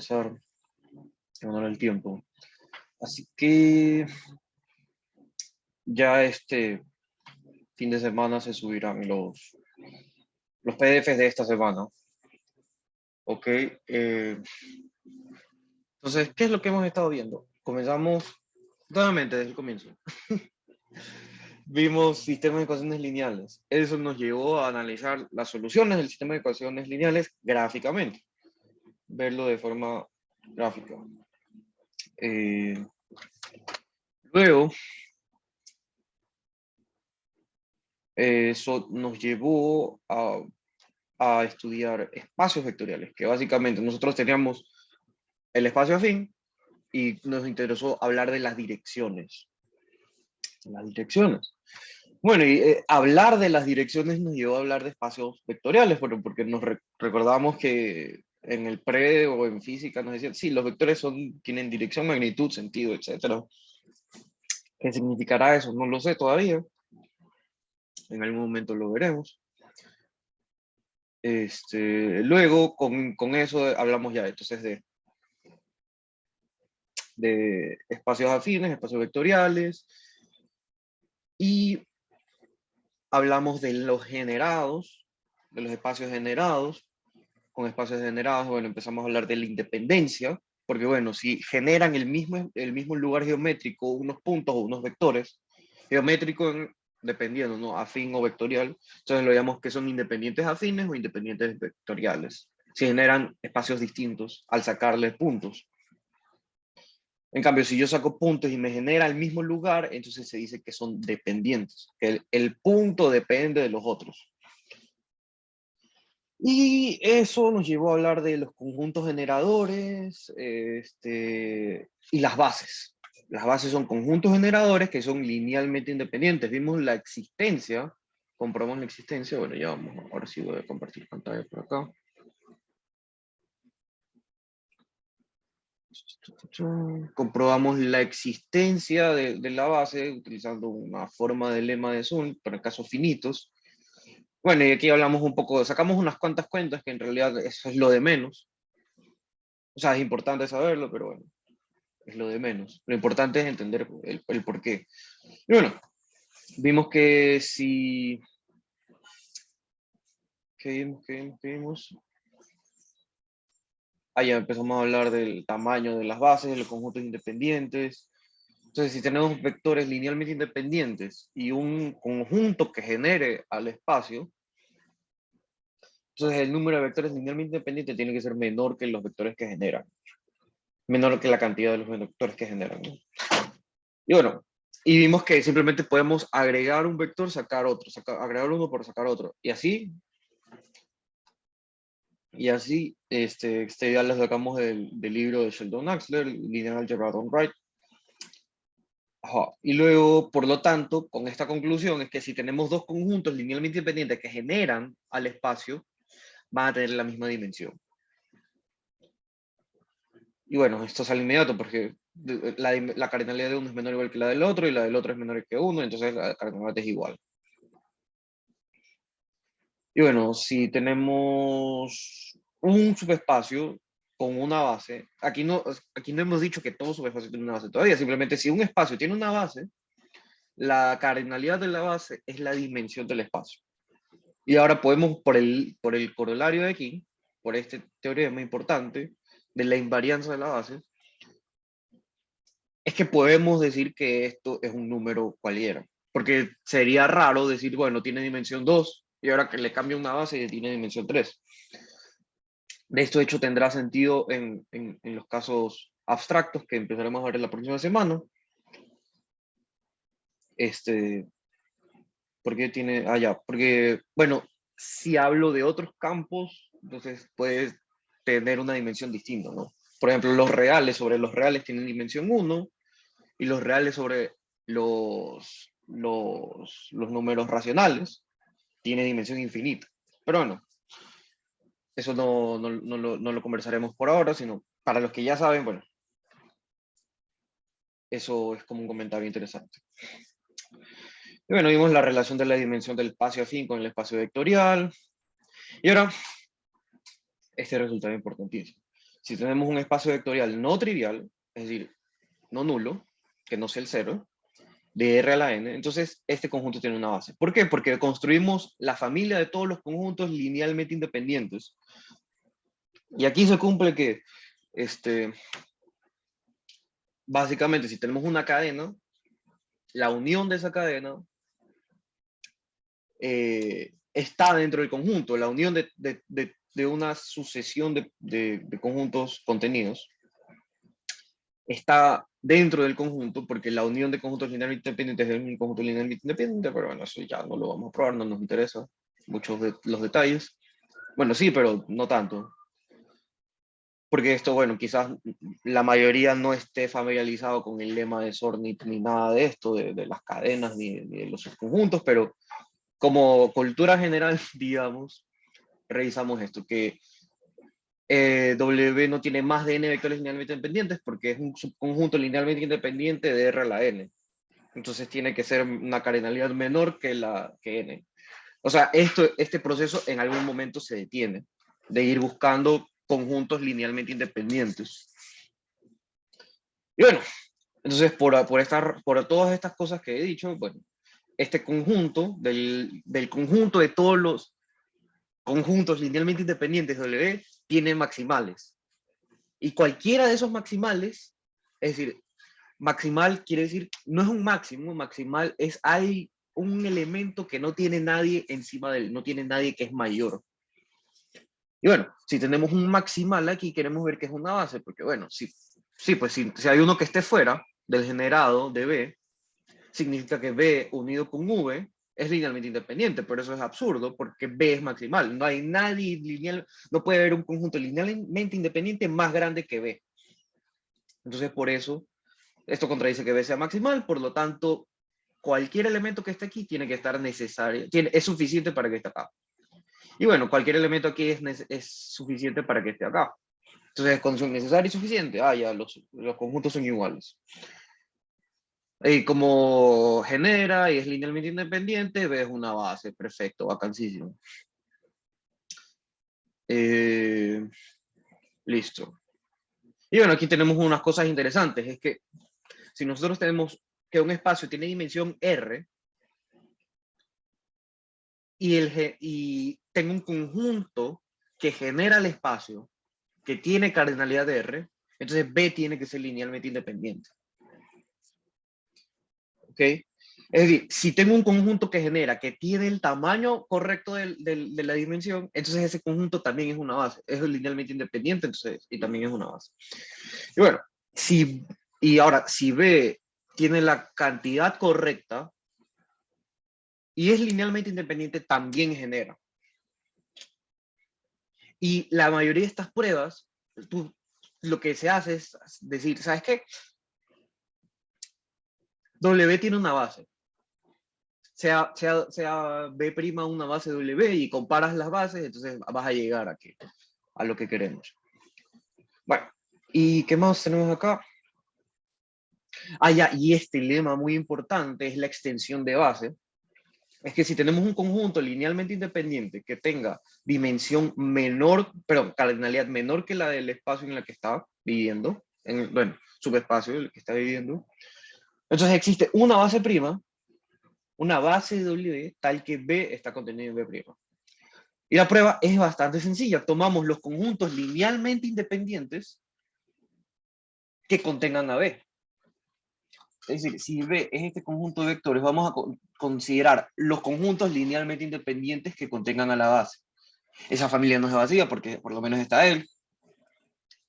pasar en honor al tiempo. Así que ya este fin de semana se subirán los PDFs de esta semana. Ok. Entonces, ¿qué es lo que hemos estado viendo? Comenzamos nuevamente desde el comienzo. Vimos sistemas de ecuaciones lineales. Eso nos llevó a analizar las soluciones del sistema de ecuaciones lineales gráficamente. Verlo de forma gráfica. Luego, eso nos llevó a estudiar espacios vectoriales, que básicamente nosotros teníamos el espacio afín y nos interesó hablar de las direcciones. Las direcciones. Bueno, y hablar de las direcciones nos llevó a hablar de espacios vectoriales, porque nos recordamos que en el pre o en física nos decían, sí, los vectores tienen dirección, magnitud, sentido, etc. ¿Qué significará eso? No lo sé todavía. En algún momento lo veremos. Luego, con eso hablamos ya entonces de espacios afines, espacios vectoriales, y hablamos de los generados, de los espacios generados. Con espacios generados, bueno, empezamos a hablar de la independencia, porque bueno, si generan el mismo lugar geométrico, unos puntos o unos vectores, geométrico dependiendo, ¿no? Afín o vectorial, entonces lo llamamos que son independientes afines o independientes vectoriales. Si generan espacios distintos al sacarle puntos. En cambio, si yo saco puntos y me genera el mismo lugar, entonces se dice que son dependientes, que el punto depende de los otros. Y eso nos llevó a hablar de los conjuntos generadores y las bases. Las bases son conjuntos generadores que son linealmente independientes. Vimos la existencia, comprobamos la existencia. Bueno, ya vamos, ahora sí voy a compartir pantalla por acá. Comprobamos la existencia de la base utilizando una forma de lema de Zoom para casos finitos. Bueno, y aquí hablamos un poco, sacamos unas cuantas cuentas que en realidad eso es lo de menos. O sea, es importante saberlo, pero bueno, es lo de menos. Lo importante es entender el por qué. Y bueno, vimos que si... ¿Qué vimos? Ah, ya empezamos a hablar del tamaño de las bases, de los conjuntos independientes. Entonces, si tenemos vectores linealmente independientes y un conjunto que genere al espacio, entonces el número de vectores linealmente independientes tiene que ser menor que los vectores que generan. Menor que la cantidad de los vectores que generan, ¿no? Y bueno, y vimos que simplemente podemos agregar un vector, sacar otro, agregar uno por sacar otro. Y así, ya lo sacamos del libro de Sheldon Axler, Linear Algebra Done Right. Ajá. Y luego, por lo tanto, con esta conclusión es que si tenemos dos conjuntos linealmente independientes que generan al espacio, van a tener la misma dimensión. Y bueno, esto sale inmediato porque la cardinalidad de uno es menor o igual que la del otro y la del otro es menor que uno, entonces la cardinalidad es igual. Y bueno, si tenemos un subespacio con una base, aquí no hemos dicho que todo subespacio tiene una base todavía, simplemente si un espacio tiene una base, la cardinalidad de la base es la dimensión del espacio. Y ahora podemos, por el corolario de aquí, por este teorema importante de la invarianza de la base, es que podemos decir que esto es un número cualquiera. Porque sería raro decir, bueno, tiene dimensión 2 y ahora que le cambia una base tiene dimensión 3. De esto, de hecho, tendrá sentido en los casos abstractos que empezaremos a ver en la próxima semana. Porque, bueno, si hablo de otros campos, entonces puedes tener una dimensión distinta, ¿no? Por ejemplo, los reales sobre los reales tienen dimensión 1 y los reales sobre los números racionales tienen dimensión infinita. Pero bueno, eso no lo conversaremos por ahora, sino para los que ya saben, bueno, eso es como un comentario interesante. Y bueno, vimos la relación de la dimensión del espacio afín con el espacio vectorial. Y ahora, este resultado importantísimo. Si tenemos un espacio vectorial no trivial, es decir, no nulo, que no sea el cero, de R a la n, entonces este conjunto tiene una base. ¿Por qué? Porque construimos la familia de todos los conjuntos linealmente independientes. Y aquí se cumple que, básicamente, si tenemos una cadena, la unión de esa cadena está dentro del conjunto, la unión de una sucesión de conjuntos contenidos está dentro del conjunto, porque la unión de conjuntos linealmente independientes es un conjunto linealmente independiente, pero bueno, eso ya no lo vamos a probar, no nos interesa muchos de los detalles. Bueno, sí, pero no tanto. Porque esto, bueno, quizás la mayoría no esté familiarizado con el lema de Zornit ni nada de esto, de las cadenas ni de los subconjuntos, pero como cultura general, digamos, revisamos esto, que W no tiene más de n vectores linealmente independientes porque es un subconjunto linealmente independiente de R a la n. Entonces tiene que ser una cardinalidad menor que n. O sea, este proceso en algún momento se detiene, de ir buscando conjuntos linealmente independientes. Y bueno, entonces por todas estas cosas que he dicho, bueno, este conjunto, del conjunto de todos los conjuntos linealmente independientes de W, tiene maximales. Y cualquiera de esos maximales, es decir, maximal quiere decir, no es un máximo, maximal es hay un elemento que no tiene nadie encima de él, no tiene nadie que es mayor. Y bueno, si tenemos un maximal aquí, queremos ver que es una base, porque bueno, pues si hay uno que esté fuera del generado de B, significa que B unido con V es linealmente independiente, pero eso es absurdo porque B es maximal. No hay nadie lineal, no puede haber un conjunto linealmente independiente más grande que B. Entonces, por eso, esto contradice que B sea maximal, por lo tanto, cualquier elemento que esté aquí tiene que estar necesario, es suficiente para que esté acá. Y bueno, cualquier elemento aquí es suficiente para que esté acá. Entonces, con necesario y suficiente, ya los conjuntos son iguales. Y como genera y es linealmente independiente, ves una base. Perfecto, vacancísimo. Listo. Y bueno, aquí tenemos unas cosas interesantes. Es que si nosotros tenemos que un espacio tiene dimensión R y tengo un conjunto que genera el espacio, que tiene cardinalidad de R, entonces B tiene que ser linealmente independiente. ¿Ok? Es decir, si tengo un conjunto que genera, que tiene el tamaño correcto de la dimensión, entonces ese conjunto también es una base, es linealmente independiente, entonces, y también es una base. Y bueno, y ahora, si B tiene la cantidad correcta y es linealmente independiente, también genera. Y la mayoría de estas pruebas, lo que se hace es decir, ¿sabes qué? W tiene una base. Sea B' una base W y comparas las bases, entonces vas a llegar a lo que queremos. Bueno, ¿y qué más tenemos acá? Ya, y este lema muy importante es la extensión de base. Es que si tenemos un conjunto linealmente independiente que tenga dimensión menor, perdón, cardinalidad menor que la del espacio en el que está viviendo, bueno, subespacio en el que está viviendo, entonces existe una base prima, una base de W tal que B está contenido en B'. Y la prueba es bastante sencilla. Tomamos los conjuntos linealmente independientes que contengan a B. Es decir, si B es este conjunto de vectores, vamos a considerar los conjuntos linealmente independientes que contengan a la base. Esa familia no es vacía porque por lo menos está él.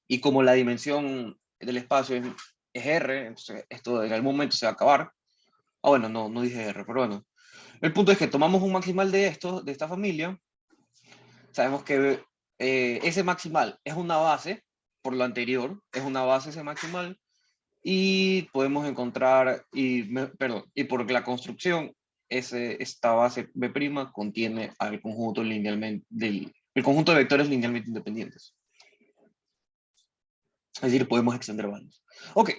Y como la dimensión del espacio es R, entonces esto en algún momento se va a acabar. Bueno, no dije R, pero bueno. El punto es que tomamos un maximal de esta familia. Sabemos que ese maximal es una base, por lo anterior, es una base ese maximal. Y podemos encontrar, perdón, y por la construcción, esta base B' contiene al conjunto linealmente, el conjunto de vectores linealmente independientes. Es decir, podemos extender bandos. Ok.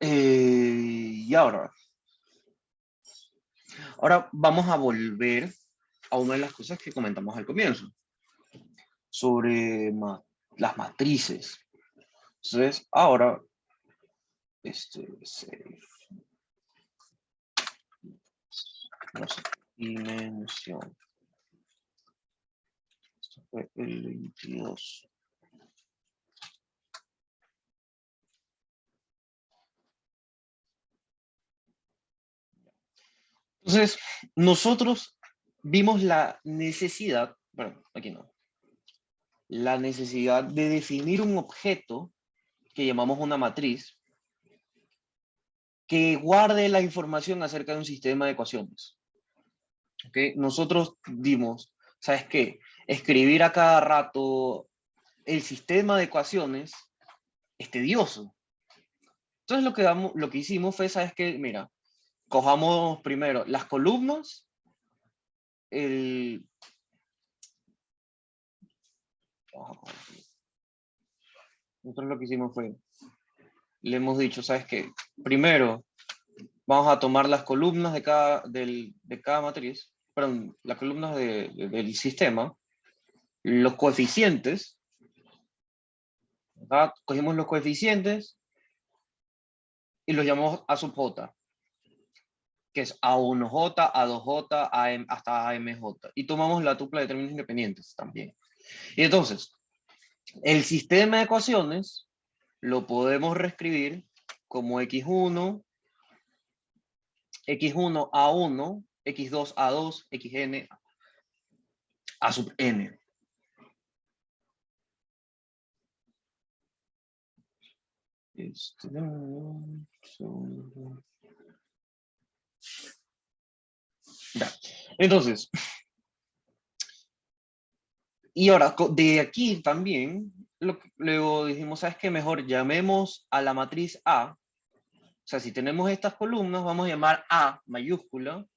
Y ahora vamos a volver a una de las cosas que comentamos al comienzo, sobre las matrices. Entonces, ahora, save, no sé, dimensión. Esto fue el 22. Entonces, nosotros vimos la necesidad, bueno, aquí no, la necesidad de definir un objeto que llamamos una matriz que guarde la información acerca de un sistema de ecuaciones. ¿Okay? Nosotros dimos, ¿sabes qué? Escribir a cada rato el sistema de ecuaciones es tedioso. Entonces lo que hicimos fue, ¿sabes qué? Mira, cojamos primero las columnas, el... Nosotros lo que hicimos fue, le hemos dicho, ¿sabes qué? Primero, vamos a tomar las columnas de cada matriz, perdón, las columnas del sistema, los coeficientes, ¿verdad? Cogimos los coeficientes y los llamamos A sub j, que es A1j, A2j, AM, hasta AMJ. Y tomamos la tupla de términos independientes también. Y entonces, el sistema de ecuaciones lo podemos reescribir como x1, x1 a1, x2 a2, xn a sub n. Ya. Entonces, y ahora de aquí también, luego dijimos, ¿sabes qué? Mejor llamemos a la matriz A. O sea, si tenemos estas columnas, vamos a llamar A mayúscula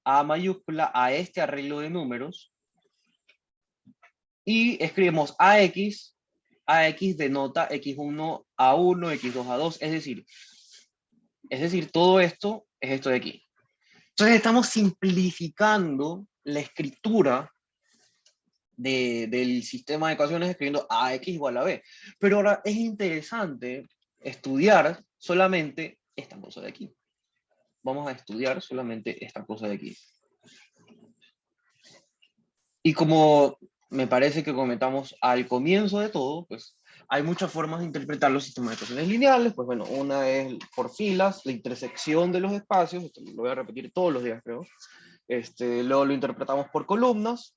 a este arreglo de números, y escribimos AX denota X1 A1, X2 A2, es decir, todo esto es esto de aquí. Entonces estamos simplificando la escritura del sistema de ecuaciones escribiendo AX igual a B. Pero ahora es interesante estudiar solamente esta cosa de aquí. Vamos a estudiar solamente esta cosa de aquí. Y como me parece que comentamos al comienzo de todo, pues hay muchas formas de interpretar los sistemas de ecuaciones lineales. Pues bueno, una es por filas, la intersección de los espacios, esto lo voy a repetir todos los días creo. Luego lo interpretamos por columnas,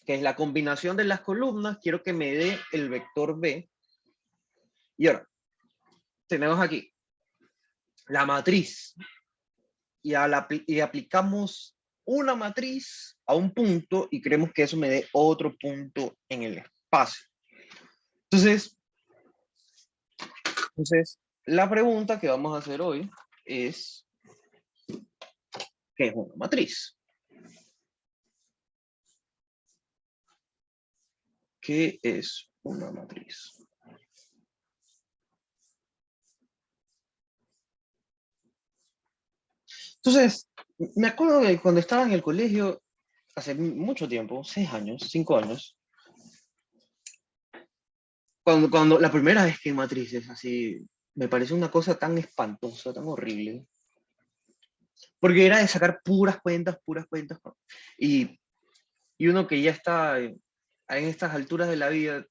que es la combinación de las columnas, quiero que me dé el vector B. Y ahora, tenemos aquí la matriz, y aplicamos una matriz a un punto y queremos que eso me dé otro punto en el espacio. Entonces, la pregunta que vamos a hacer hoy es, ¿qué es una matriz? ¿Qué es una matriz? Entonces, me acuerdo que cuando estaba en el colegio, hace mucho tiempo, 6 años, 5 años, cuando la primera vez que en matrices, así, me pareció una cosa tan espantosa, tan horrible, porque era de sacar puras cuentas, y, y uno que ya está en estas alturas de la vida,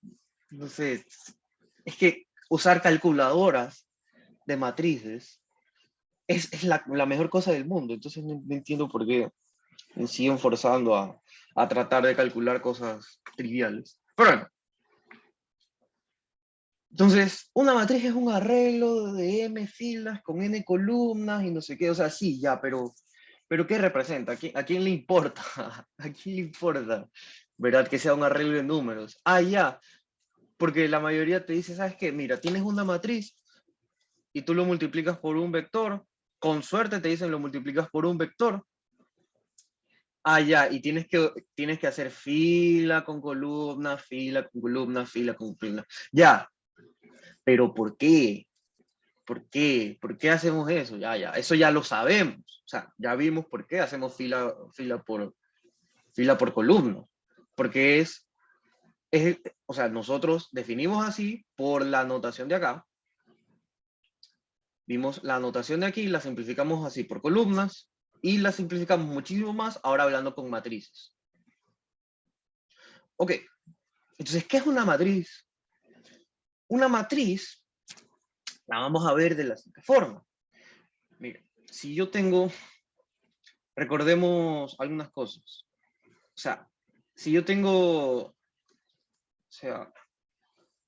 no sé, es que usar calculadoras de matrices es la mejor cosa del mundo, entonces no entiendo por qué me siguen forzando a tratar de calcular cosas triviales. Pero bueno, entonces, una matriz es un arreglo de m filas con n columnas y no sé qué, o sea, sí, ya, pero ¿qué representa? ¿A quién le importa? ¿A quién le importa? ¿Verdad? Que sea un arreglo de números. Ah, ya, porque la mayoría te dice, ¿sabes qué? Mira, tienes una matriz y tú lo multiplicas por un vector, con suerte te dicen lo multiplicas por un vector. Ah, ya, y tienes que hacer fila con columna, fila con columna, fila con columna. Ya, pero ¿por qué? ¿Por qué? ¿Por qué hacemos eso? Eso ya lo sabemos. O sea, ya vimos por qué hacemos fila por columna. Porque o sea, nosotros definimos así por la anotación de acá. Vimos la anotación de aquí, la simplificamos así por columnas y la simplificamos muchísimo más ahora hablando con matrices. Ok, entonces, ¿qué es una matriz? Una matriz la vamos a ver de la siguiente forma. Mira, si yo tengo, recordemos algunas cosas. O sea, si yo tengo, o sea,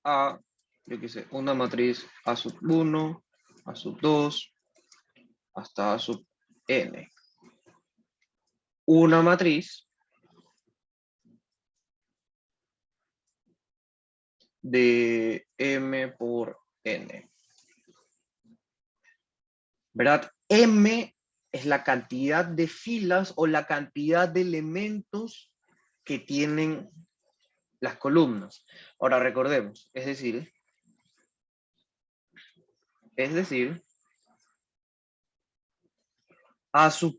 A, yo qué sé, una matriz A sub 1, A sub 2, hasta A sub n. Una matriz de M por N. ¿Verdad? M es la cantidad de filas o la cantidad de elementos que tienen las columnas. Ahora recordemos, es decir, a sub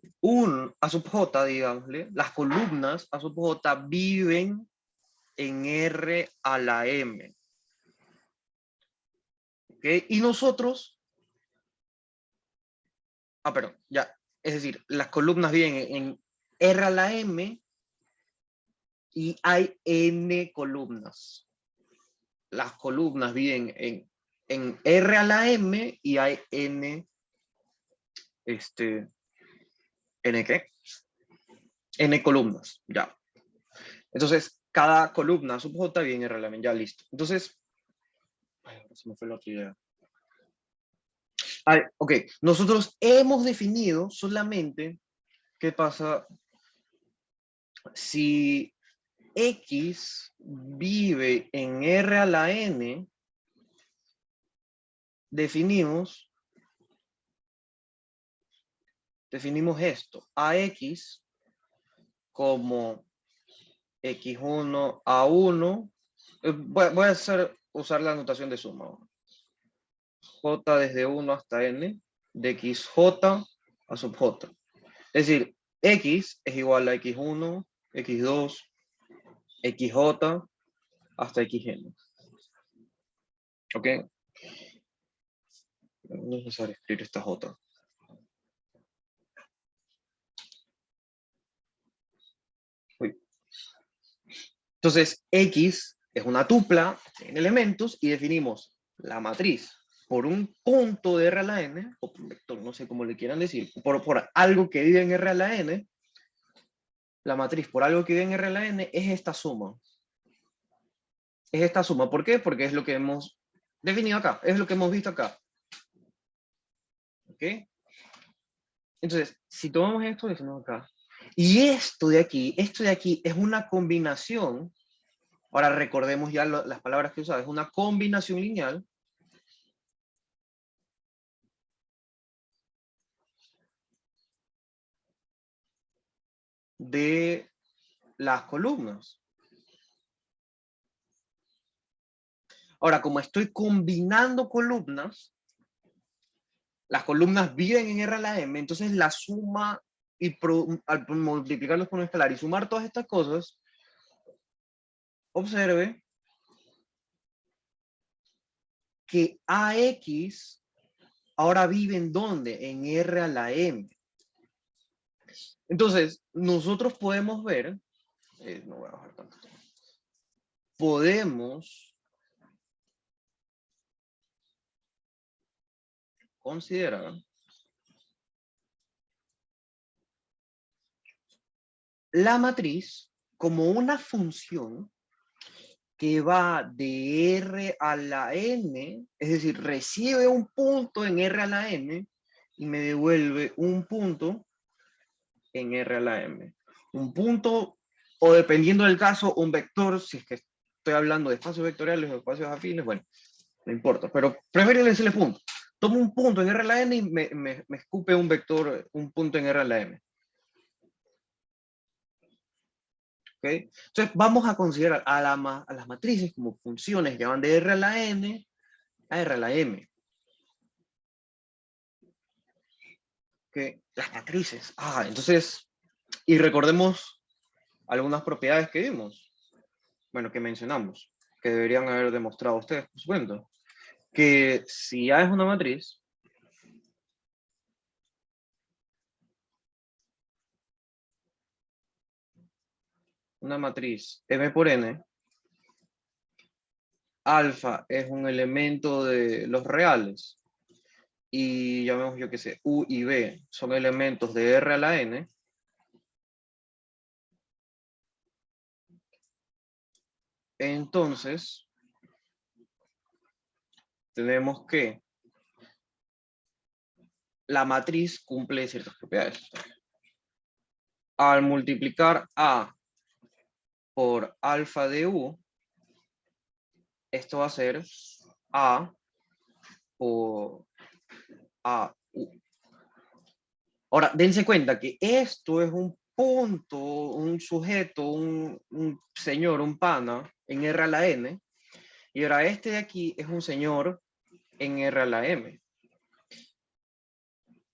j, digámosle, las columnas a sub j viven en R a la M. ¿Okay? Y nosotros, perdón, ya, es decir, las columnas viven en R a la M y hay N columnas. Las columnas viven en R a la M y hay N, ¿N qué? N columnas, ya. Entonces, cada columna sub J viene en R a la M, ya listo. Entonces, se me fue la otra idea. Ok, nosotros hemos definido solamente qué pasa si X vive en R a la N, definimos esto, AX como X1 A1, voy a usar la notación de suma. J desde 1 hasta N, de XJ a sub J. Es decir, X es igual a X1, X2, XJ hasta XN. ¿Ok? No es necesario escribir esta J. Uy. Entonces, X es una tupla en elementos y definimos la matriz por un punto de R a la N, o por un vector, no sé cómo le quieran decir, por algo que vive en R a la N, la matriz por algo que vive en R a la N es esta suma. Es esta suma. ¿Por qué? Porque es lo que hemos definido acá, es lo que hemos visto acá. ¿Ok? Entonces, si tomamos esto, decimos acá. Y esto de aquí es una combinación. Ahora recordemos ya las palabras que usaba. Es una combinación lineal de las columnas. Ahora, como estoy combinando columnas, las columnas viven en R a la M, entonces la suma, y al multiplicarlos por un escalar y sumar todas estas cosas, observe que AX ahora vive en ¿dónde? En R a la M. Entonces, nosotros podemos ver, no voy a bajar tanto, podemos considerar la matriz como una función que va de R a la N, es decir, recibe un punto en R a la N y me devuelve un punto en R a la M. Un punto, o dependiendo del caso, un vector, si es que estoy hablando de espacios vectoriales o espacios afines, bueno, no importa, pero prefiero decirle punto. Tomo un punto en R a la N y me escupe un vector, un punto en R a la M. ¿Okay? Entonces vamos a considerar a las matrices como funciones que van de R a la N a R a la M. que las matrices. Entonces, y recordemos algunas propiedades que vimos, bueno, que mencionamos, que deberían haber demostrado ustedes, por supuesto. Que si A es una matriz, M por N, alfa es un elemento de los reales, y llamemos, yo qué sé, U y B son elementos de R a la N, entonces tenemos que la matriz cumple ciertas propiedades. Al multiplicar A por alfa de U, esto va a ser A por A U. Ahora, dense cuenta que esto es un punto, un sujeto, un señor, un pana en R a la N, y ahora este de aquí es un señor en R a la M.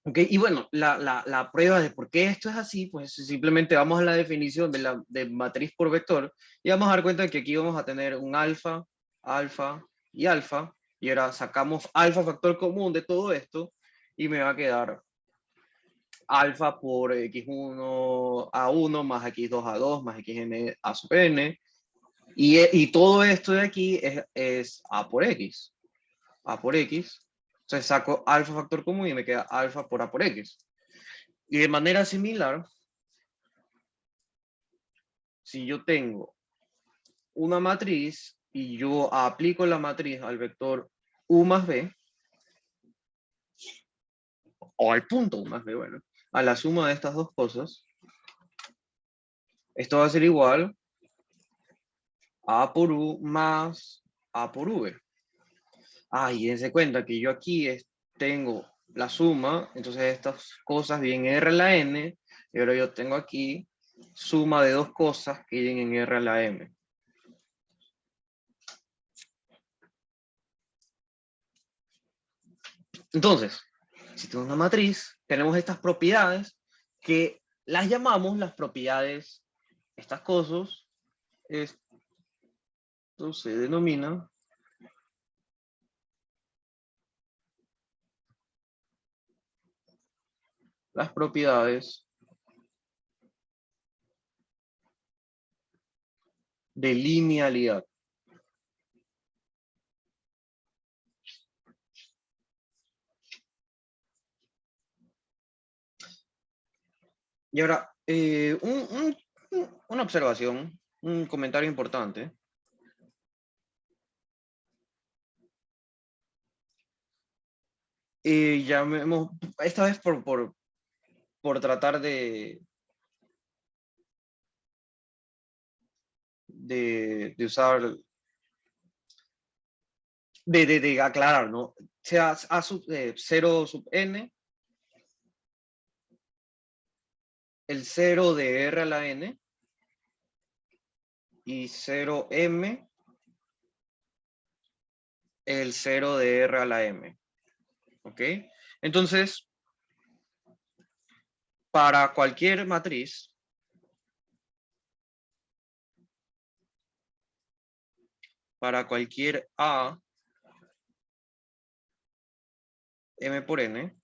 ¿Ok? Y bueno, la prueba de por qué esto es así, pues simplemente vamos a la definición de matriz por vector y vamos a dar cuenta de que aquí vamos a tener un alfa, alfa y alfa, y ahora sacamos alfa factor común de todo esto y me va a quedar alfa por x1 a 1 más x2 a 2 más xn a sub n, y todo esto de aquí es a por x. A por x. Entonces saco alfa factor común y me queda alfa por a por x. Y de manera similar, si yo tengo una matriz y yo aplico la matriz al vector u más b, o al punto u más b, bueno, a la suma de estas dos cosas, esto va a ser igual a por u más a por v. Y dense cuenta que yo aquí tengo la suma, entonces estas cosas vienen en R a la N, y ahora yo tengo aquí suma de dos cosas que vienen en R a la M. Entonces, si tengo una matriz, tenemos estas propiedades que las llamamos las propiedades, estas cosas, esto se denomina las propiedades de linealidad. Y ahora, una observación, un comentario importante. Llamemos, esta vez por tratar de usar, de aclarar, ¿no? Sea A sub 0 sub n, el 0 de R a la n, y 0m, el 0 de R a la m. ¿Ok? Entonces, para cualquier matriz, para cualquier A, M por N,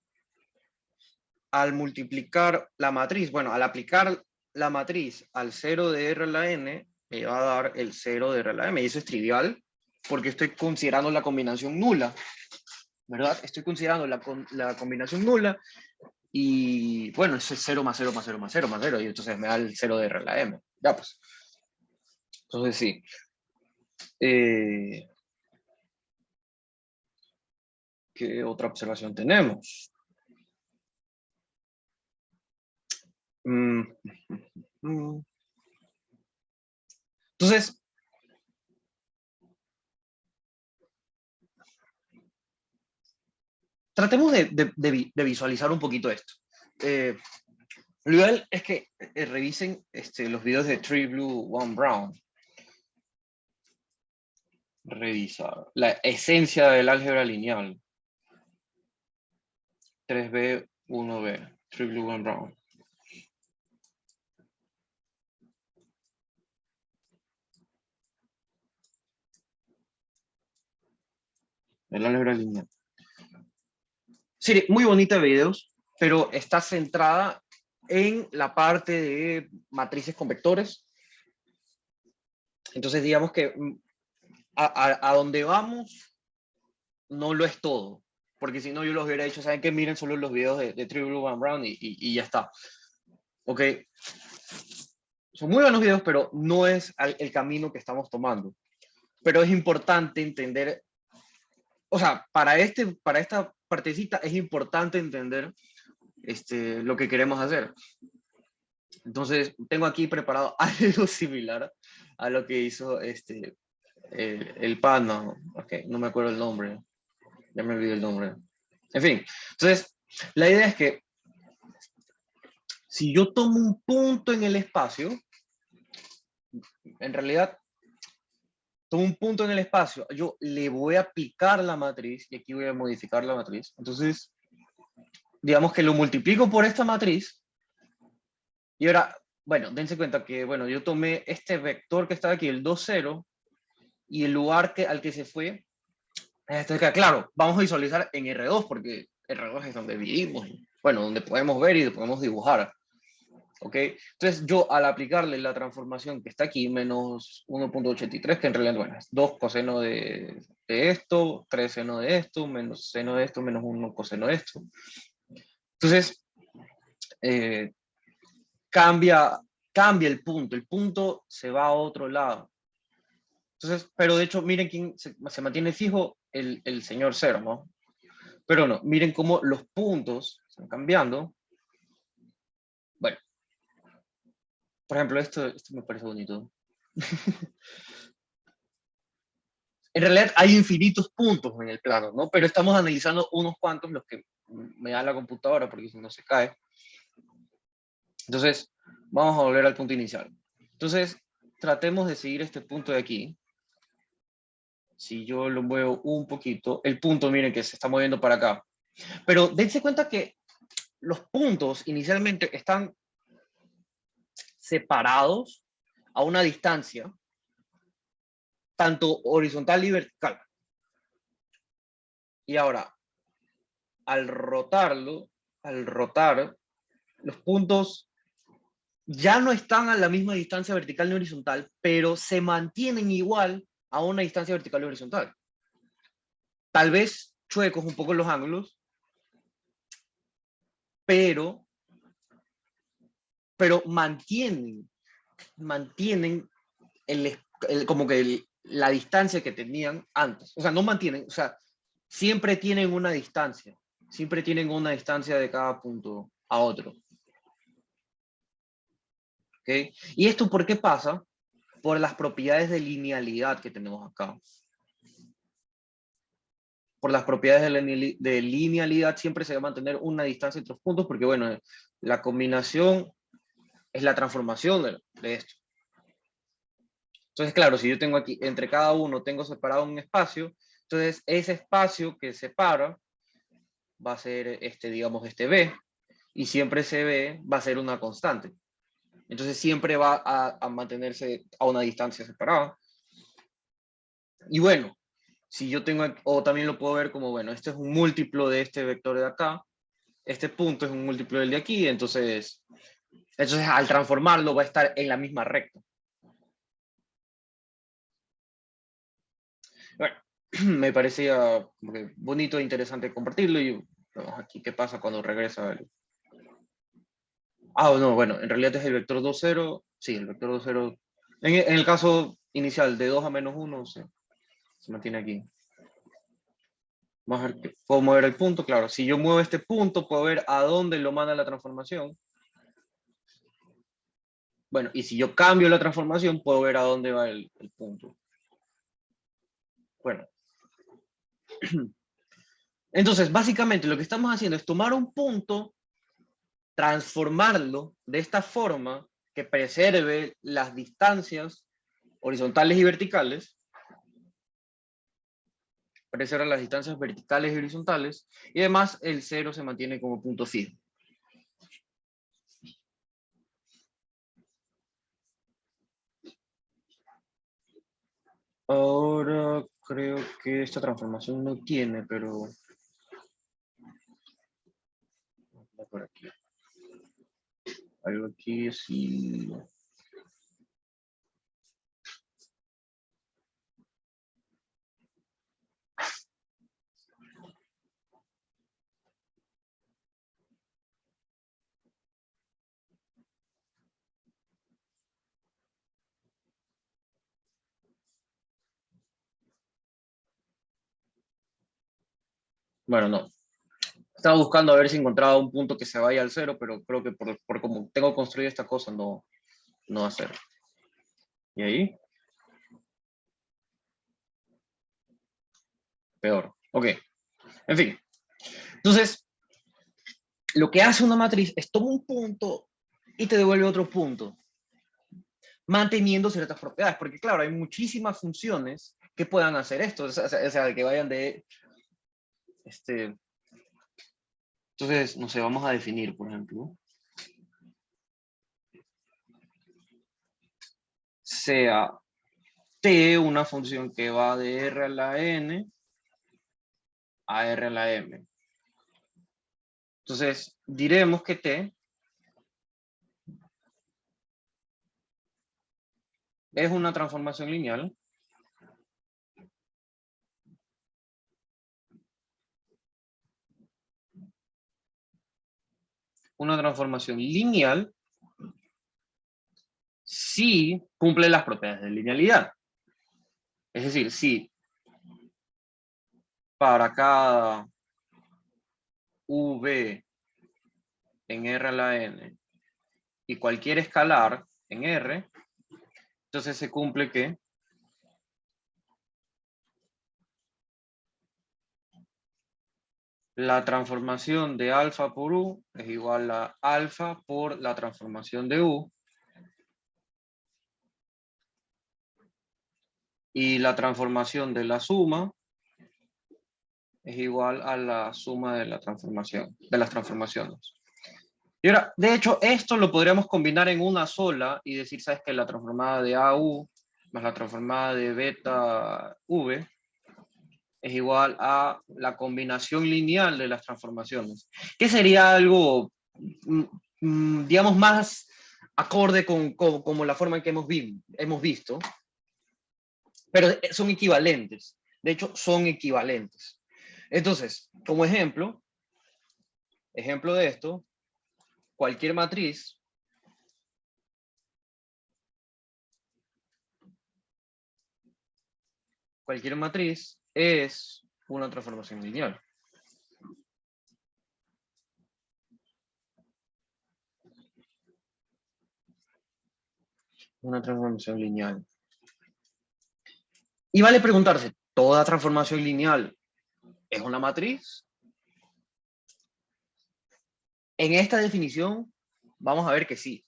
al multiplicar la matriz, bueno, al aplicar la matriz al 0 de R a la N, me va a dar el 0 de R a la M. Y eso es trivial, porque estoy considerando la combinación nula, ¿verdad? Estoy considerando la combinación nula, y bueno, eso es 0 más 0 más 0 más 0 más 0, y entonces me da el 0 de R a la M. Ya pues. Entonces sí. ¿Qué otra observación tenemos? Entonces, tratemos de visualizar un poquito esto. Lo ideal es que revisen los videos de Three Blue, One Brown. Revisar la esencia del álgebra lineal. 3B, 1B. True blue and brown. El álgebra lineal. Sí, muy bonita de videos, pero está centrada en la parte de matrices con vectores. Entonces, digamos que a donde vamos no lo es todo, porque si no yo los hubiera dicho, ¿saben qué? Miren solo los videos de True Blue and Brown y ya está. Ok, son muy buenos videos, pero no es el camino que estamos tomando. Pero es importante entender, o sea, para esta partecita es importante entender lo que queremos hacer. Entonces, tengo aquí preparado algo similar a lo que hizo el pana. Ok, no me acuerdo el nombre. Ya me olvidé el nombre. En fin, entonces, la idea es que si yo tomo un punto en el espacio, en realidad, tomo un punto en el espacio, yo le voy a aplicar la matriz, y aquí voy a modificar la matriz. Entonces, digamos que lo multiplico por esta matriz, y ahora, bueno, dense cuenta que, bueno, yo tomé este vector que está aquí, el 2, 0, y el lugar al que se fue, claro, vamos a visualizar en R2, porque R2 es donde vivimos, bueno, donde podemos ver y podemos dibujar. ¿Ok? Entonces yo al aplicarle la transformación que está aquí, menos 1.83, que en realidad, bueno, es 2 coseno de esto, 3 seno de esto, menos seno de esto, menos 1 coseno de esto. Entonces, cambia el punto se va a otro lado. Entonces, pero de hecho, miren quién se mantiene fijo, el señor cero, ¿no? Pero no, miren cómo los puntos están cambiando. Bueno, por ejemplo, esto me parece bonito. En realidad hay infinitos puntos en el plano, ¿no? Pero estamos analizando unos cuantos, los que me da la computadora, porque si no se cae. Entonces, vamos a volver al punto inicial. Entonces, tratemos de seguir este punto de aquí. Si yo lo muevo un poquito, el punto, miren que se está moviendo para acá. Pero dense cuenta que los puntos inicialmente están separados a una distancia, tanto horizontal y vertical. Y ahora, al rotar, los puntos ya no están a la misma distancia vertical ni horizontal, pero se mantienen igual a una distancia vertical y horizontal. Tal vez chuecos un poco los ángulos, pero mantienen como que la distancia que tenían antes. O sea, no mantienen, o sea, siempre tienen una distancia de cada punto a otro. ¿Okay? ¿Y esto por qué pasa? Por las propiedades de linealidad que tenemos acá. Por las propiedades de linealidad siempre se va a mantener una distancia entre los puntos porque, bueno, la combinación es la transformación de esto. Entonces, claro, si yo tengo aquí, entre cada uno tengo separado un espacio, entonces ese espacio que separa va a ser digamos, B, y siempre ese B va a ser una constante. Entonces siempre va a mantenerse a una distancia separada. Y bueno, si yo tengo, o también lo puedo ver como, bueno, este es un múltiplo de este vector de acá, este punto es un múltiplo del de aquí, entonces al transformarlo va a estar en la misma recta. Bueno, me parecía bonito e interesante compartirlo y vamos aquí qué pasa cuando regresa el... Ah, no, bueno, en realidad es el vector 2, 0, sí, el vector 2, 0, en el caso inicial de 2 a menos 1, se mantiene aquí. Vamos a ver, puedo mover el punto, claro. Si yo muevo este punto, puedo ver a dónde lo manda la transformación. Bueno, y si yo cambio la transformación, puedo ver a dónde va el punto. Bueno. Entonces, básicamente lo que estamos haciendo es tomar un punto, transformarlo de esta forma que preserve las distancias horizontales y verticales, preserva las distancias verticales y horizontales, y además el 0 se mantiene como punto fijo. Ahora creo que esta transformación no tiene, pero... Por aquí. Algo aquí sí... Bueno, no. Estaba buscando a ver si encontraba un punto que se vaya al cero, pero creo que por como tengo construida esta cosa, no va a ser. ¿Y ahí? Peor. Ok. En fin. Entonces, lo que hace una matriz es toma un punto y te devuelve otro punto, manteniendo ciertas propiedades, porque claro, hay muchísimas funciones que puedan hacer esto, o sea que vayan de... Entonces, no sé, vamos a definir, por ejemplo, sea t una función que va de r a la n a r a la m. Entonces, diremos que t es una transformación lineal si cumple las propiedades de linealidad. Es decir, si para cada v en r a la n y cualquier escalar en r, entonces se cumple que la transformación de alfa por u es igual a alfa por la transformación de u, y la transformación de la suma es igual a la suma de la transformación, de las transformaciones. Y ahora, de hecho, esto lo podríamos combinar en una sola y decir, ¿sabes qué? La transformada de AU más la transformada de beta V es igual a la combinación lineal de las transformaciones, que sería algo, digamos, más acorde con como la forma en que hemos visto, pero son equivalentes. De hecho, son equivalentes. Entonces, como ejemplo de esto, cualquier matriz es una transformación lineal. Una transformación lineal. Y vale preguntarse, ¿toda transformación lineal es una matriz? En esta definición vamos a ver que sí.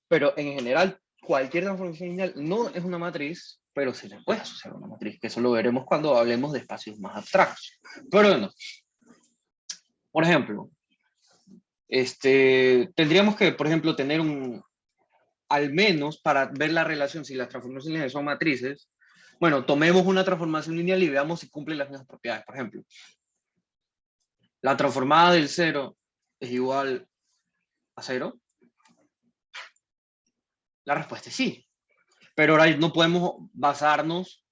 Pero en general, cualquier transformación lineal no es una matriz, pero se le puede asociar a una matriz, que eso lo veremos cuando hablemos de espacios más abstractos. Pero bueno, por ejemplo, tendríamos que, por ejemplo, tener al menos para ver la relación, si las transformaciones lineales son matrices, bueno, tomemos una transformación lineal y veamos si cumple las mismas propiedades. Por ejemplo, la transformada del 0 es igual a 0. La respuesta es sí. Pero ahora no podemos basarnos,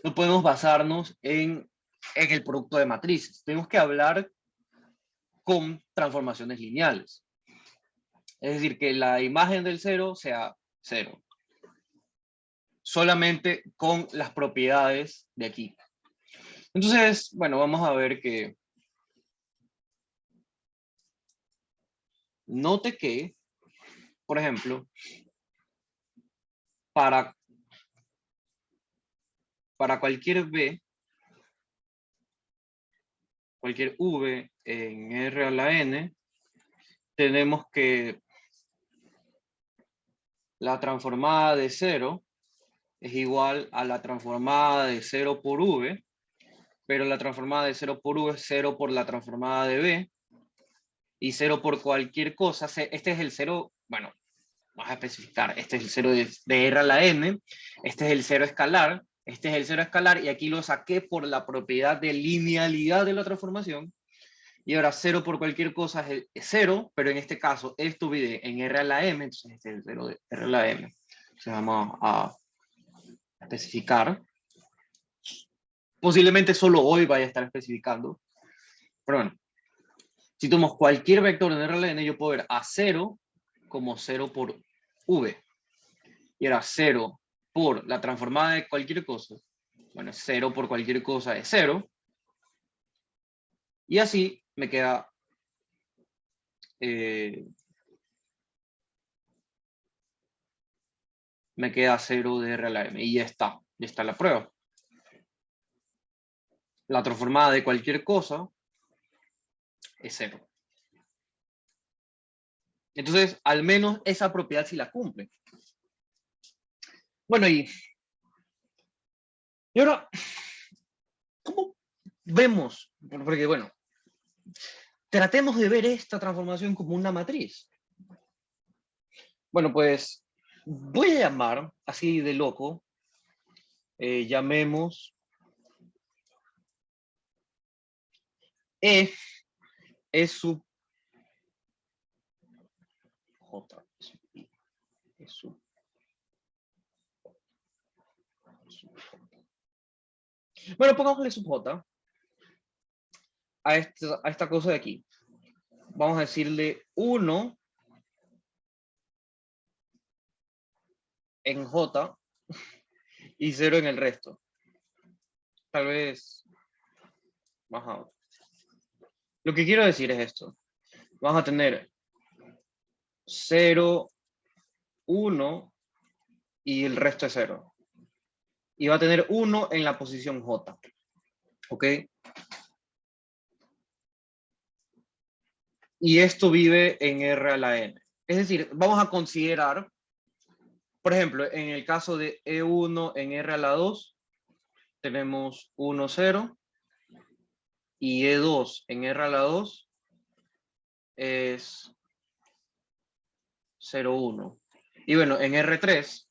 no podemos basarnos en el producto de matrices. Tenemos que hablar con transformaciones lineales. Es decir, que la imagen del 0 sea 0. Solamente con las propiedades de aquí. Entonces, bueno, vamos a ver que note que, por ejemplo, para cualquier v, cualquier v en R a la n, tenemos que la transformada de 0 es igual a la transformada de 0 por v, pero la transformada de 0 por v es 0 por la transformada de v, y 0 por cualquier cosa. Este es el 0, bueno, Vamos a especificar, este es el 0 de R a la n, este es el 0 escalar, este es el 0 escalar, y aquí lo saqué por la propiedad de linealidad de la transformación. Y ahora 0 por cualquier cosa es 0, pero en este caso esto vive en R a la m, entonces este es el 0 de R a la m. Entonces vamos a especificar. Posiblemente solo hoy vaya a estar especificando. Pero bueno, si tomamos cualquier vector en R a la n, yo puedo ver a 0 como 0 por v. Y ahora 0 por la transformada de cualquier cosa. Bueno, 0 por cualquier cosa es 0. Y así me queda me queda 0 de R a la m. Y ya está la prueba. La transformada de cualquier cosa es 0. Entonces, al menos esa propiedad sí la cumple. Bueno, y ahora, ¿cómo vemos? Porque, bueno, tratemos de ver esta transformación como una matriz. Bueno, pues voy a llamar, así de loco, llamemos E sub J. E sub Bueno, pongámosle sub J a esta cosa de aquí. Vamos a decirle 1 en J y 0 en el resto. Tal vez más ahora. Lo que quiero decir es esto. Vamos a tener 0, 1 y el resto es 0. Y va a tener 1 en la posición J. ¿Ok? Y esto vive en R a la n. Es decir, vamos a considerar, por ejemplo, en el caso de E1 en R a la 2, tenemos 1, 0. Y E2 en R a la 2 es 0, 1. Y bueno, en R3,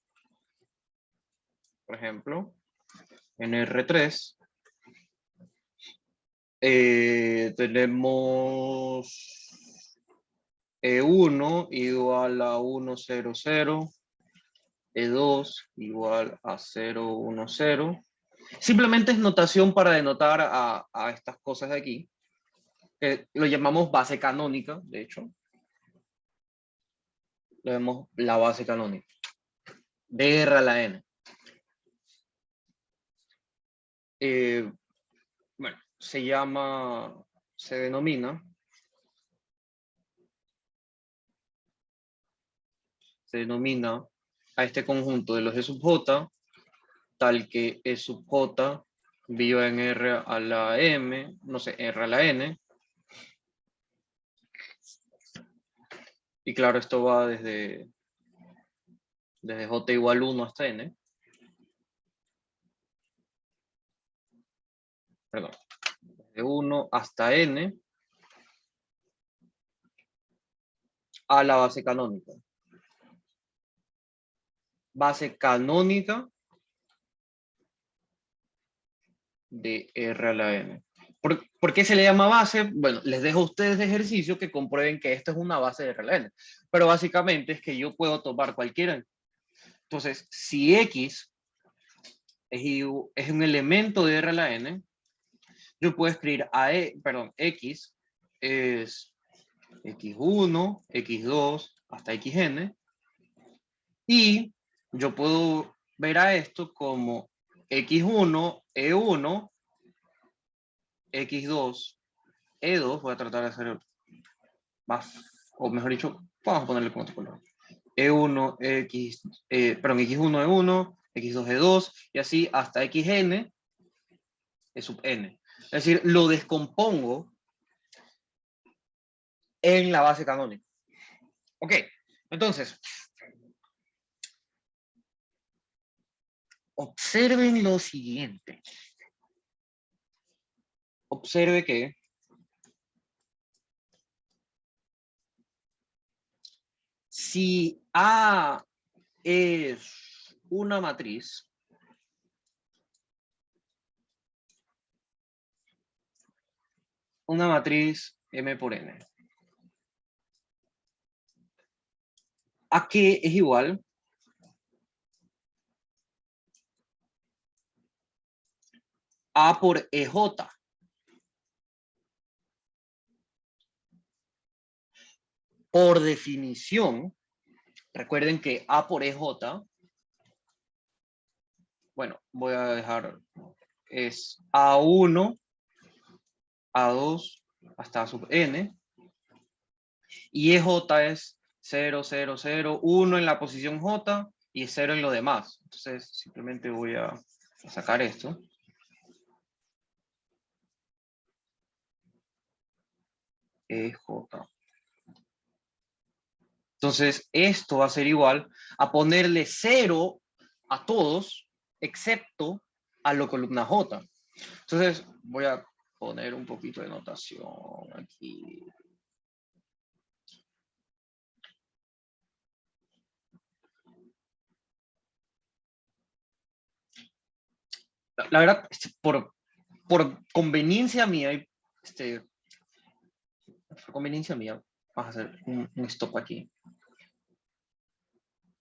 por ejemplo, en R3 tenemos E1 igual a 1, 0, 0. E2 igual a 0, 1, 0. Simplemente es notación para denotar a estas cosas de aquí. Lo llamamos base canónica, de hecho. Lo vemos la base canónica. De R a la N. Bueno, se denomina a este conjunto de los E sub J, tal que E sub J viva en R a la M, no sé, R a la N. Y claro, esto va desde J igual 1 hasta N. Perdón. De 1 hasta N a la base canónica. Base canónica de R a la N. ¿Por qué se le llama base? Bueno, les dejo a ustedes de ejercicio que comprueben que esto es una base de R a la N. Pero básicamente es que yo puedo tomar cualquiera. Entonces, si X es un elemento de R a la N, yo puedo escribir X es X1, X2, hasta Xn. Y yo puedo ver a esto como X1, E1, X2, E2, voy a tratar de hacer más, o mejor dicho, vamos a ponerle con otro color. E1, X1, E1, X2, E2, y así hasta Xn, E sub n. Es decir, lo descompongo en la base canónica. Ok, entonces, observen lo siguiente. Observe que si A es una matriz, M por N, ¿a qué es igual? A por EJ. Por definición, recuerden que A por EJ, bueno, voy a dejar, es A1, A2, hasta A sub N, y EJ es 0, 0, 0, 1 en la posición J y 0 en lo demás. Entonces, simplemente voy a sacar esto. EJ. Entonces, esto va a ser igual a ponerle 0 a todos, excepto a la columna J. Entonces, voy a poner un poquito de notación aquí. La verdad, por conveniencia mía, por conveniencia mía, vamos a hacer un stop aquí.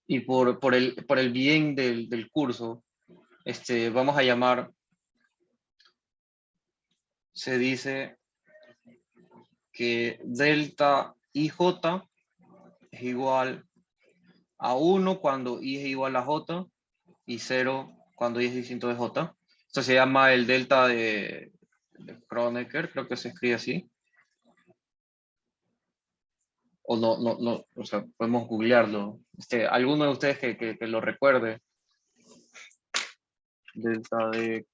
Y por el bien del curso, vamos a llamar, se dice que delta IJ es igual a 1 cuando I es igual a J y 0 cuando I es distinto de J. Esto se llama el delta de Kronecker, creo que se escribe así. O no, o sea, podemos googlearlo. Alguno de ustedes que lo recuerde. Delta de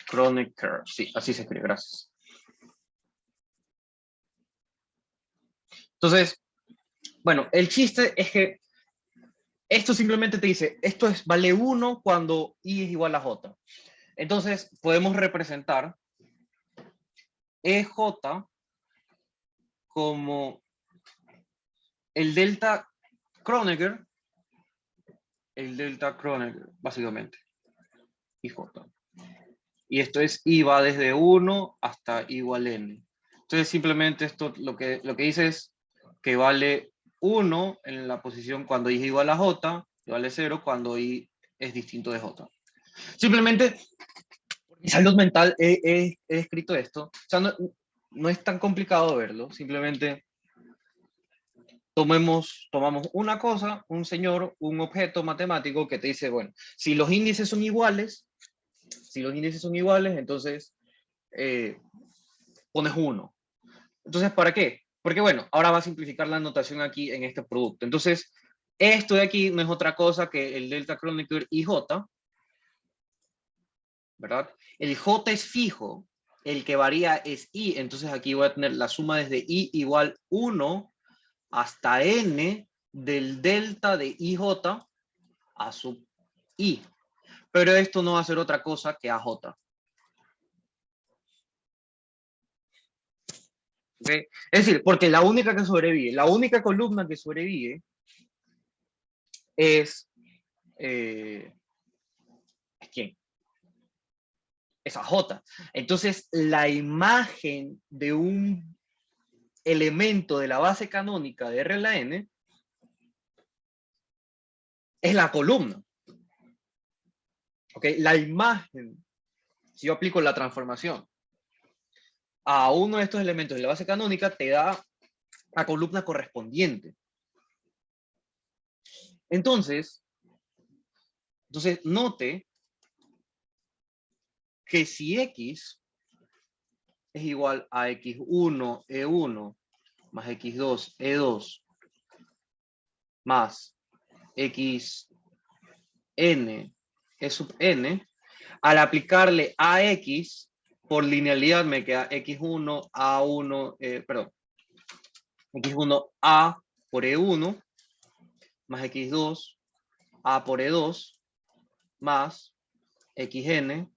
Kronecker, sí, así se escribe, gracias. Entonces, bueno, el chiste es que esto simplemente te dice, esto vale 1 cuando I es igual a J. Entonces, podemos representar EJ como el delta Kronecker, básicamente, IJ. Y esto es I va desde 1 hasta I igual N. Entonces, simplemente esto lo que dice es que vale 1 en la posición cuando I es igual a J, y vale 0 cuando I es distinto de J. Simplemente, por mi salud mental, he escrito esto. O sea, no es tan complicado verlo. Simplemente tomamos una cosa, un señor, un objeto matemático que te dice, bueno, si los índices son iguales, entonces pones 1. Entonces, ¿para qué? Porque bueno, ahora va a simplificar la notación aquí en este producto. Entonces, esto de aquí no es otra cosa que el delta Kronecker IJ, ¿verdad? El J es fijo, el que varía es I, entonces aquí voy a tener la suma desde I igual 1 hasta N del delta de IJ a sub I. Pero esto no va a ser otra cosa que AJ. ¿Okay? Es decir, porque la única que sobrevive, la única columna que sobrevive es ¿quién? Es AJ. Entonces, la imagen de un elemento de la base canónica de R a la N es la columna. ¿Okay? La imagen, si yo aplico la transformación a uno de estos elementos de la base canónica, te da la columna correspondiente. Entonces note que si X es igual a X1, E1, más X2, E2, más X n, E sub n, al aplicarle a x, por linealidad me queda x1, a1, perdón, x1, a por e1, más x2, a por e2, más xn,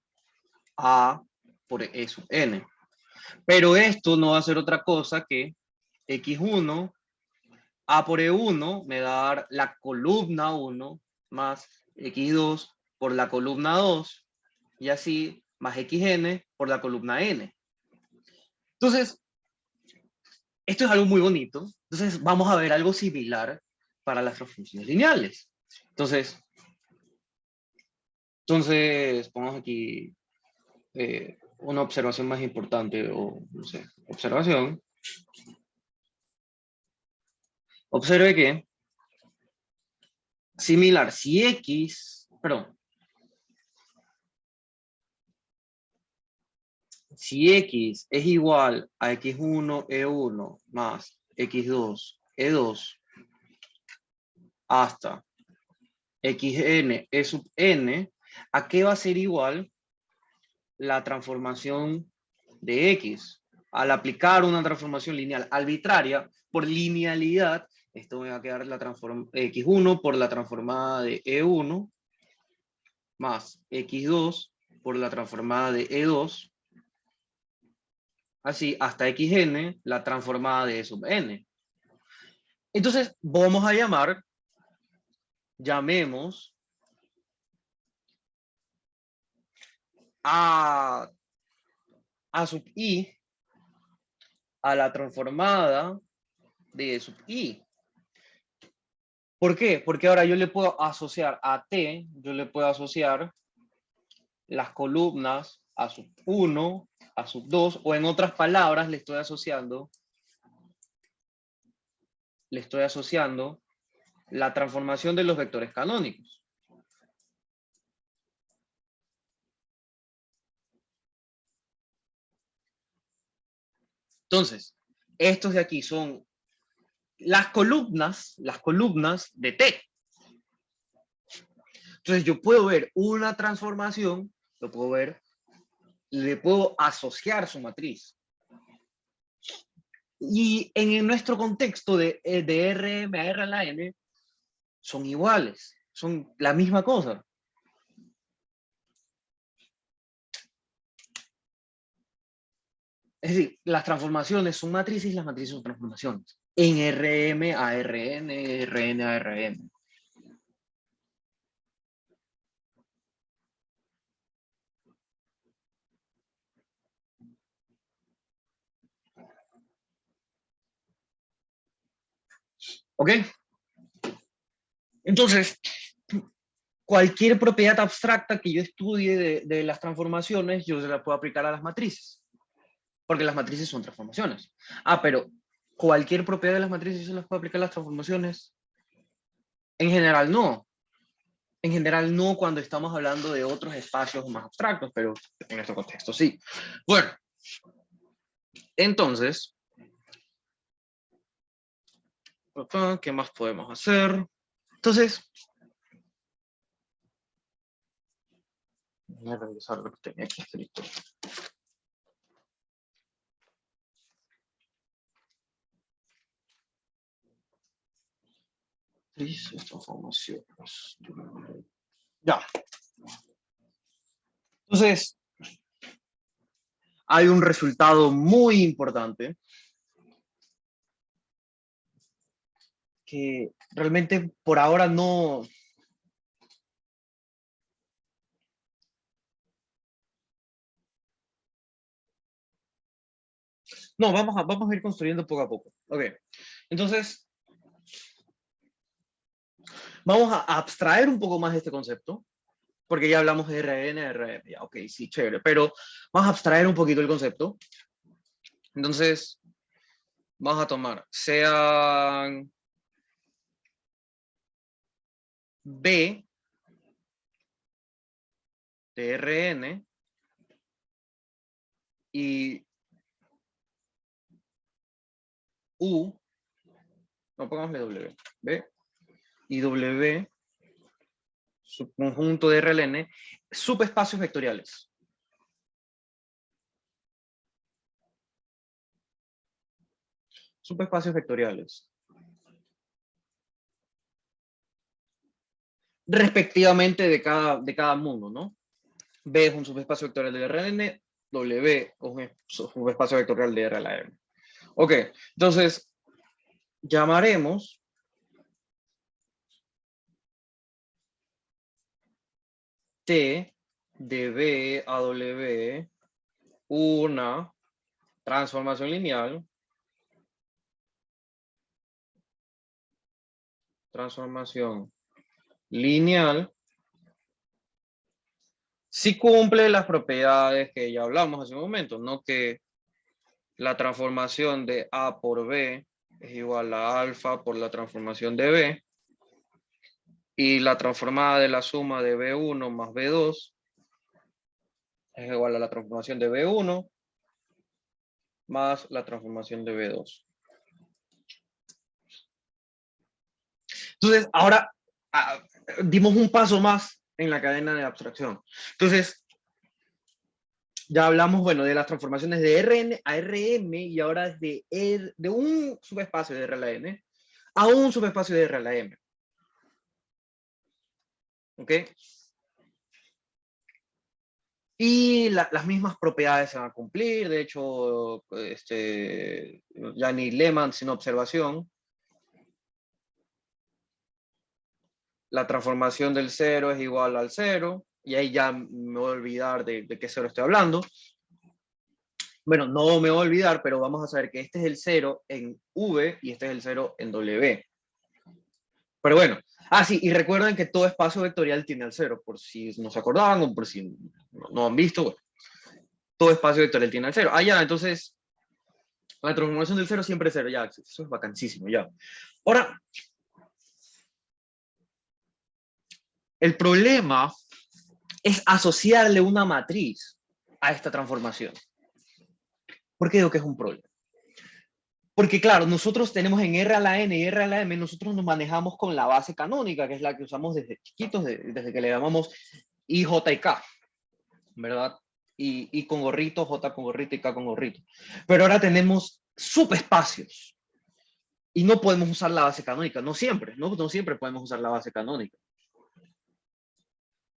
a por e sub n. Pero esto no va a ser otra cosa que X1, A por E1 me va a dar la columna 1 más X2 por la columna 2 y así más XN por la columna N. Entonces, esto es algo muy bonito. Entonces, vamos a ver algo similar para las funciones lineales. Entonces pongamos aquí una observación más importante, o no sé, observación. Observe que, similar, si X, perdón, si X es igual a X1, E1 más X2, E2 hasta Xn, E sub n, ¿a qué va a ser igual la transformación de X? Al aplicar una transformación lineal arbitraria, por linealidad, esto me va a quedar la X1 por la transformada de E1 más X2 por la transformada de E2, así hasta Xn, la transformada de E sub n. Entonces, vamos a llamemos a sub i a la transformada de E sub i. ¿Por qué? Porque ahora yo le puedo asociar a t, yo le puedo asociar las columnas a sub 1, a sub 2, o en otras palabras le estoy asociando la transformación de los vectores canónicos. Entonces, estos de aquí son las columnas de T. Entonces yo puedo ver una transformación, lo puedo ver, le puedo asociar su matriz. Y en nuestro contexto de Rm a R a la n, son iguales, son la misma cosa. Es decir, las transformaciones son matrices y las matrices son transformaciones. En Rm a Rn, Rn a Rm. ¿Ok? Entonces, cualquier propiedad abstracta que yo estudie de las transformaciones, yo se la puedo aplicar a las matrices. Porque las matrices son transformaciones. Ah, pero cualquier propiedad de las matrices se las puede aplicar a las transformaciones. En general no. En general no cuando estamos hablando de otros espacios más abstractos, pero en este contexto sí. Bueno, entonces, ¿qué más podemos hacer? Entonces, voy a revisar lo que tenía aquí escrito. Transformaciones. Ya. Entonces, hay un resultado muy importante que realmente por ahora no... No, vamos a ir construyendo poco a poco. Ok, entonces, vamos a abstraer un poco más este concepto, porque ya hablamos de RN, RM, ya, ok, sí, chévere, pero vamos a abstraer un poquito el concepto. Entonces, vamos a tomar, sean B de RN y U, no pongámosle W, B y W, subconjunto de RLN, subespacios vectoriales. Subespacios vectoriales. Respectivamente de cada mundo, ¿no? B es un subespacio vectorial de RN, W es un subespacio vectorial de R a la M. Ok, entonces, llamaremos T de B a W una transformación lineal, si cumple las propiedades que ya hablamos hace un momento, ¿no? Que la transformación de A por B es igual a alfa por la transformación de B, y la transformada de la suma de B1 más B2 es igual a la transformación de B1 más la transformación de B2. Entonces, ahora dimos un paso más en la cadena de abstracción. Entonces, ya hablamos, bueno, de las transformaciones de Rn a Rm, y ahora de un subespacio de R a la n a un subespacio de R a la m. ¿Ok? Y las mismas propiedades se van a cumplir. De hecho, ya ni lema, sino observación. La transformación del 0 es igual al 0. Y ahí ya me voy a olvidar de qué 0 estoy hablando. Bueno, no me voy a olvidar, pero vamos a saber que este es el 0 en V y este es el 0 en W. Pero bueno, sí, y recuerden que todo espacio vectorial tiene al 0, por si no se acordaban o por si no han visto. Bueno, todo espacio vectorial tiene al 0. Ya, entonces la transformación del 0 siempre es 0, ya, eso es vacancísimo, ya. Ahora, el problema es asociarle una matriz a esta transformación. ¿Por qué digo que es un problema? Porque claro, nosotros tenemos en R a la n y R a la m, nosotros nos manejamos con la base canónica, que es la que usamos desde chiquitos, desde que le llamamos I, J y K, ¿verdad? Y con gorrito, J con gorrito y K con gorrito. Pero ahora tenemos subespacios y no podemos usar la base canónica, no siempre, no siempre podemos usar la base canónica.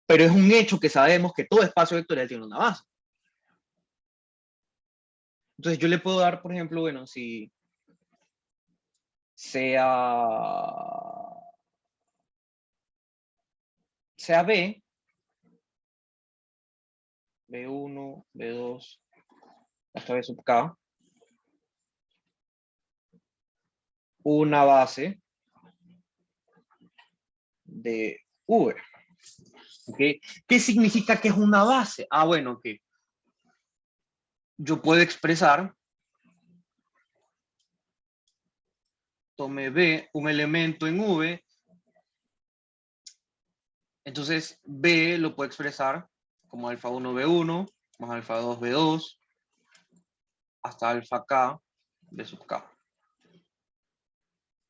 Pero es un hecho que sabemos que todo espacio vectorial tiene una base. Entonces yo le puedo dar, por ejemplo, bueno, si sea B, B1, B2, hasta B sub K, una base de V. ¿Okay? ¿Qué significa que es una base? Bueno, que yo puedo expresar, tome B, un elemento en V, entonces B lo puedo expresar como alfa 1 B1 más alfa 2 B2 hasta alfa K B sub K.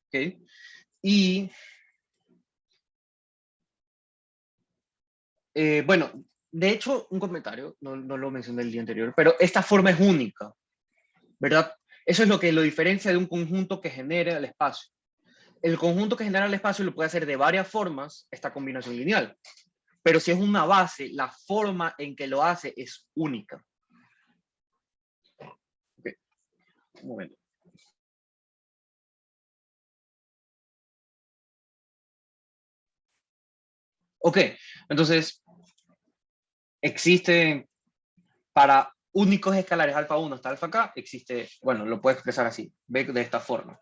¿Ok? Y bueno, de hecho, un comentario, no lo mencioné el día anterior, pero esta forma es única, ¿verdad? Eso es lo que lo diferencia de un conjunto que genera el espacio. El conjunto que genera el espacio lo puede hacer de varias formas, esta combinación lineal. Pero si es una base, la forma en que lo hace es única. Okay. Un momento. Ok, entonces existe para únicos escalares alfa 1 hasta alfa k, existe, bueno, lo puedes expresar así, ve de esta forma.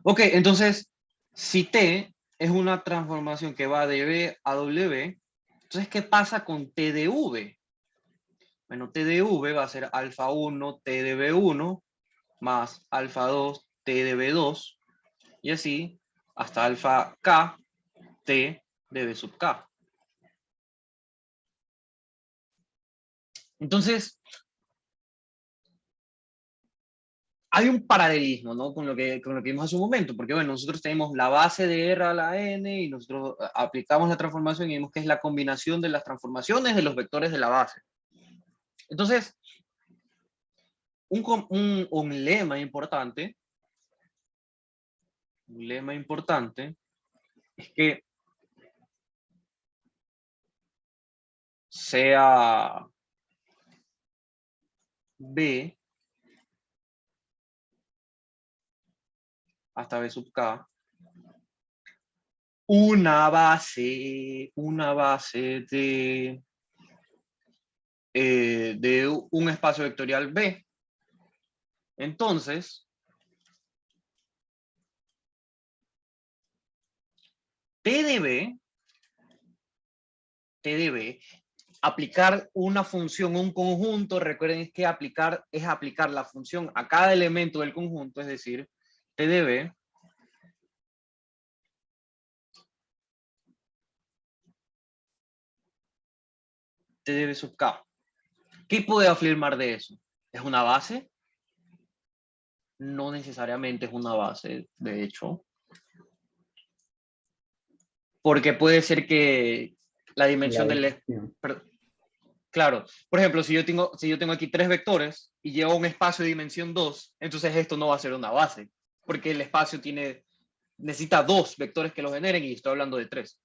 Ok, entonces, si T es una transformación que va de B a W, entonces, ¿qué pasa con T de V? Bueno, T de V va a ser alfa 1 T de B1 más alfa 2 T de B2 y así hasta alfa K T de B sub K. Entonces, hay un paralelismo, ¿no? Con lo que vimos hace un momento, porque bueno, nosotros tenemos la base de R a la n y nosotros aplicamos la transformación y vemos que es la combinación de las transformaciones de los vectores de la base. Entonces, un lema importante es que sea B hasta B sub K, una base de un espacio vectorial B. Entonces, T de B, aplicar una función, un conjunto, recuerden que aplicar es aplicar la función a cada elemento del conjunto, es decir, T de B T de B sub K. ¿Qué puedo afirmar de eso? ¿Es una base? No necesariamente es una base, de hecho. Porque puede ser que la dimensión del... Claro, por ejemplo, si yo tengo aquí 3 vectores y llevo un espacio de dimensión 2, entonces esto no va a ser una base, porque el espacio necesita 2 vectores que lo generen y estoy hablando de 3.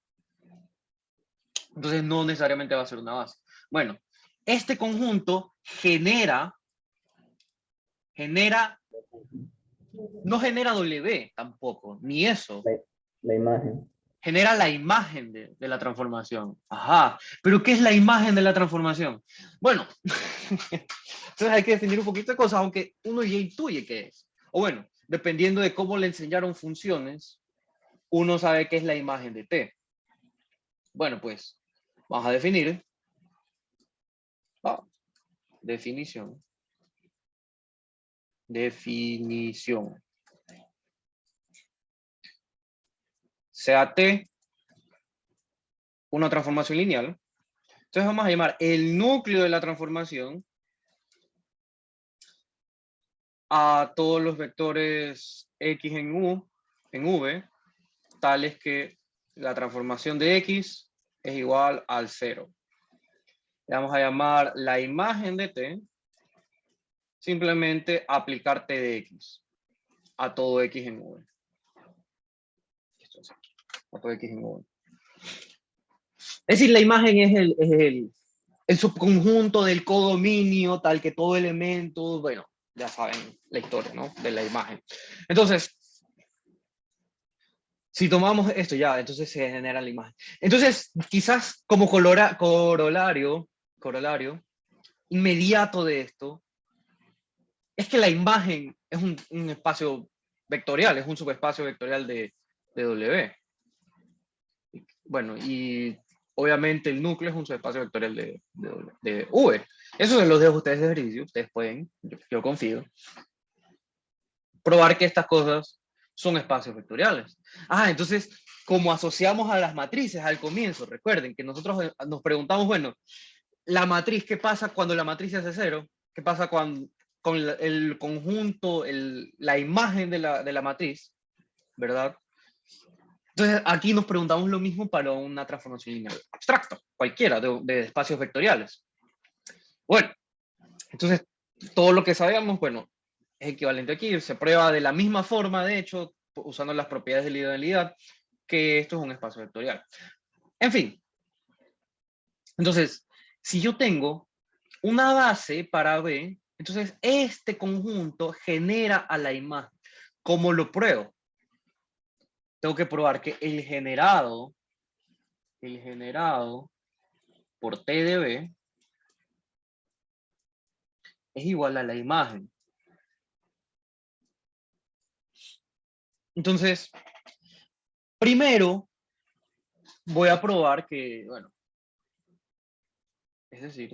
Entonces no necesariamente va a ser una base. Bueno, este conjunto no genera W tampoco, ni eso. La imagen. Genera la imagen de la transformación. Ajá, pero ¿qué es la imagen de la transformación? Bueno, entonces hay que definir un poquito de cosas, aunque uno ya intuye qué es. O bueno, dependiendo de cómo le enseñaron funciones, uno sabe qué es la imagen de T. Bueno, pues vamos a definir. Definición. Definición. Sea T una transformación lineal. Entonces vamos a llamar el núcleo de la transformación a todos los vectores X en V, tales que la transformación de X es igual al 0. Le vamos a llamar la imagen de T, simplemente aplicar T de X a todo X en V. A todo X en V. Es decir, la imagen es el subconjunto del codominio, tal que todo elemento, bueno, ya saben la historia, ¿no? De la imagen. Entonces, si tomamos esto ya, entonces se genera la imagen. Entonces, quizás como corolario inmediato de esto, es que la imagen es un espacio vectorial, es un subespacio vectorial de W. Bueno, y obviamente el núcleo es un subespacio vectorial de V. Eso se los dejo a ustedes de ejercicio, ustedes pueden, yo confío, probar que estas cosas son espacios vectoriales. Entonces, como asociamos a las matrices al comienzo, recuerden que nosotros nos preguntamos, bueno, la matriz, ¿qué pasa cuando la matriz se hace cero? ¿Qué pasa con el conjunto, la imagen de la matriz? ¿Verdad? Entonces, aquí nos preguntamos lo mismo para una transformación lineal abstracta, cualquiera, de espacios vectoriales. Bueno, entonces, todo lo que sabemos, bueno, es equivalente aquí, se prueba de la misma forma, de hecho, usando las propiedades de la linealidad, que esto es un espacio vectorial. En fin, entonces, si yo tengo una base para B, entonces este conjunto genera a la imagen. ¿Cómo lo pruebo? Tengo que probar que el generado por T de B es igual a la imagen. Entonces, primero voy a probar que, bueno, es decir,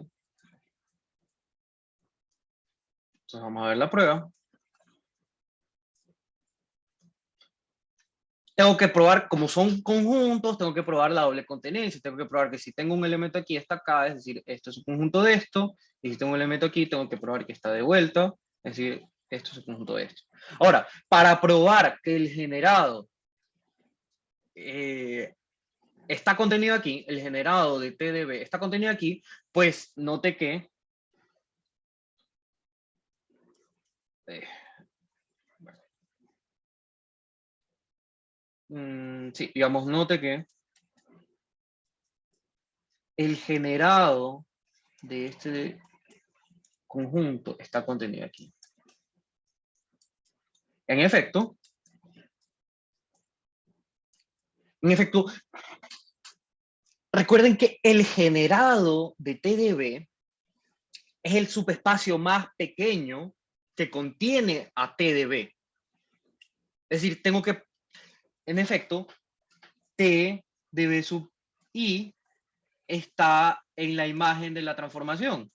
entonces vamos a ver la prueba. Tengo que probar, como son conjuntos, tengo que probar la doble contenencia, tengo que probar que si tengo un elemento aquí, está acá, es decir, esto es un conjunto de esto, y si tengo un elemento aquí, tengo que probar que está de vuelta, es decir, esto es un conjunto de esto. Ahora, para probar que el generado está contenido aquí, el generado de T de B está contenido aquí, pues note que sí, digamos, note que el generado de este conjunto está contenido aquí. En efecto, En efecto, recuerden que el generado de TDB es el subespacio más pequeño que contiene a TDB. Es decir, tengo que, en efecto, TDB sub I está en la imagen de la transformación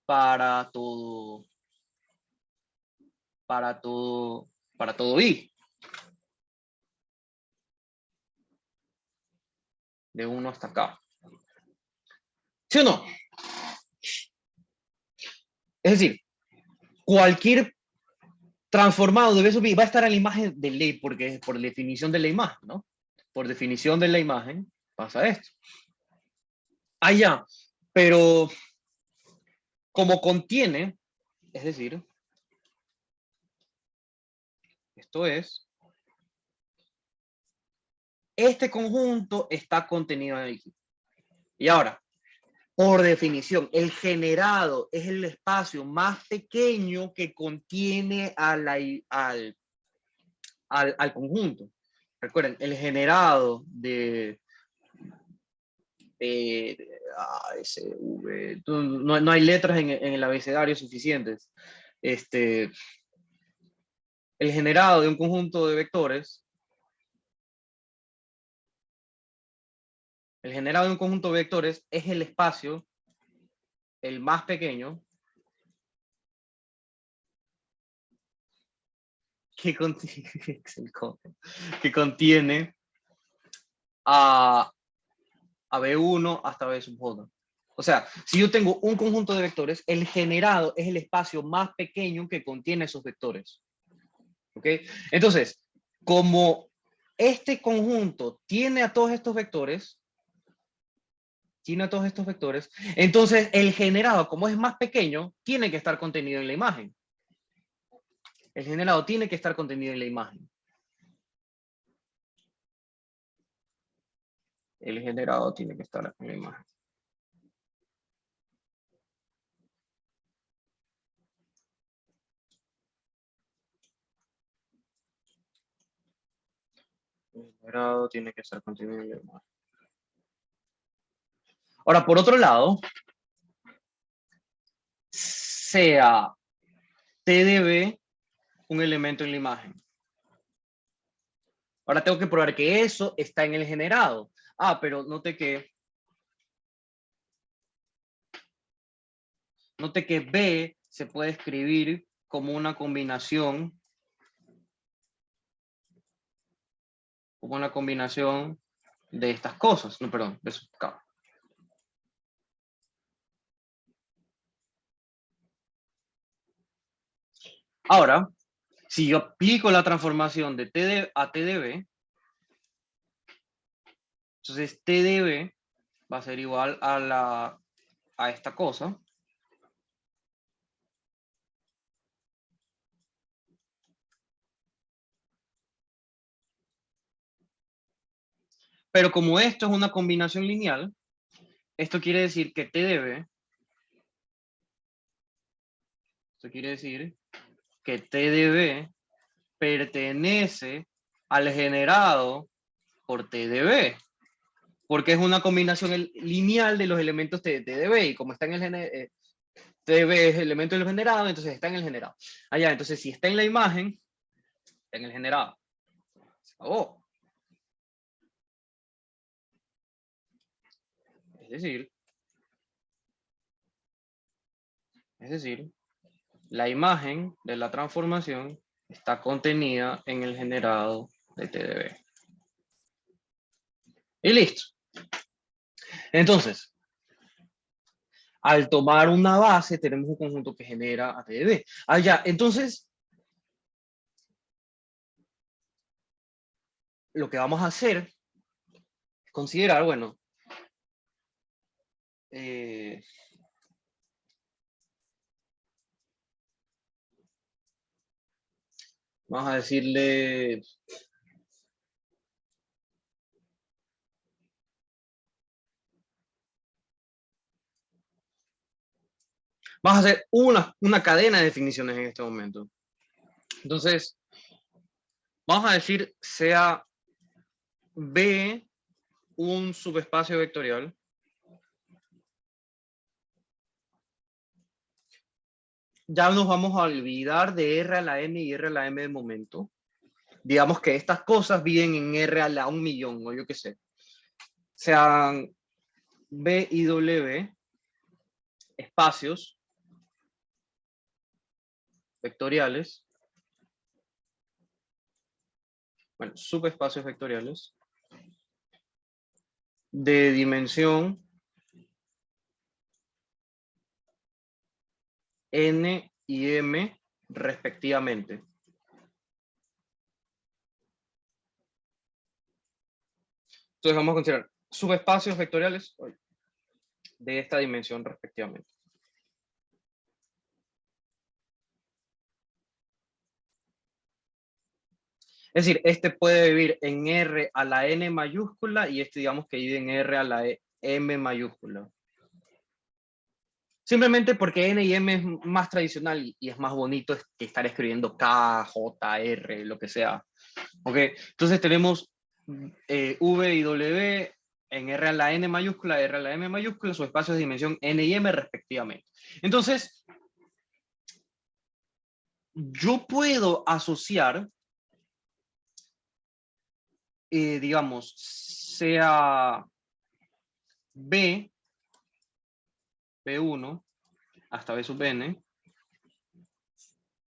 para todo I, de 1 hasta acá. ¿Sí o no? Es decir, cualquier transformado de B sub I va a estar en la imagen de ley, porque es por definición de la imagen, ¿no? Por definición de la imagen pasa esto. Ah, ya, pero como contiene, es decir, esto es, este conjunto está contenido ahí. Y ahora, por definición, el generado es el espacio más pequeño que contiene al conjunto. Recuerden, el generado de ASV, no hay letras en el abecedario suficientes. El generado de un conjunto de vectores, el generado de un conjunto de vectores es el espacio, el más pequeño, que contiene, que contiene a B1 hasta B sub J. O sea, si yo tengo un conjunto de vectores, el generado es el espacio más pequeño que contiene esos vectores. ¿Ok? Entonces, como este conjunto tiene a todos estos vectores, entonces el generado, como es más pequeño, tiene que estar contenido en la imagen. El generado tiene que estar contenido en la imagen. El generado tiene que estar en la imagen. El generado tiene que estar contenido en la imagen. Ahora, por otro lado, sea TDB un elemento en la imagen. Ahora tengo que probar que eso está en el generado. Ah, pero note que B se puede escribir como una combinación de estas cosas. No, perdón, de eso acá. Ahora, si yo aplico la transformación de TD a TDB, entonces TDB va a ser igual a esta cosa. Pero como esto es una combinación lineal, esto quiere decir que TDB, pertenece al generado por TDB, porque es una combinación lineal de los elementos de TDB, y como está en el TDB es el elemento del generado, entonces está en el generado. Allá, entonces si está en la imagen, está en el generado. Se acabó. Es decir, la imagen de la transformación está contenida en el generado de TDB. Y listo. Entonces, al tomar una base, tenemos un conjunto que genera a TDB. Allá, entonces, lo que vamos a hacer es considerar, bueno, vamos a decirle, vamos a hacer una cadena de definiciones en este momento. Entonces, Vamos a decir sea B un subespacio vectorial. Ya nos vamos a olvidar de R a la N y R a la M de momento. Digamos que estas cosas viven en R a la 1.000.000, o yo qué sé. Sean B y W espacios vectoriales. Bueno, subespacios vectoriales de dimensión N y M respectivamente. Entonces vamos a considerar subespacios vectoriales de esta dimensión respectivamente. Es decir, este puede vivir en R a la N mayúscula y este digamos que vive en R a la M mayúscula. Simplemente porque N y M es más tradicional y es más bonito que estar escribiendo K, J, R, lo que sea. ¿Ok? Entonces tenemos V y W en R a la N mayúscula, R a la M mayúscula, sus espacios de dimensión N y M respectivamente. Entonces, yo puedo asociar, digamos, sea B, B1, hasta B sub n,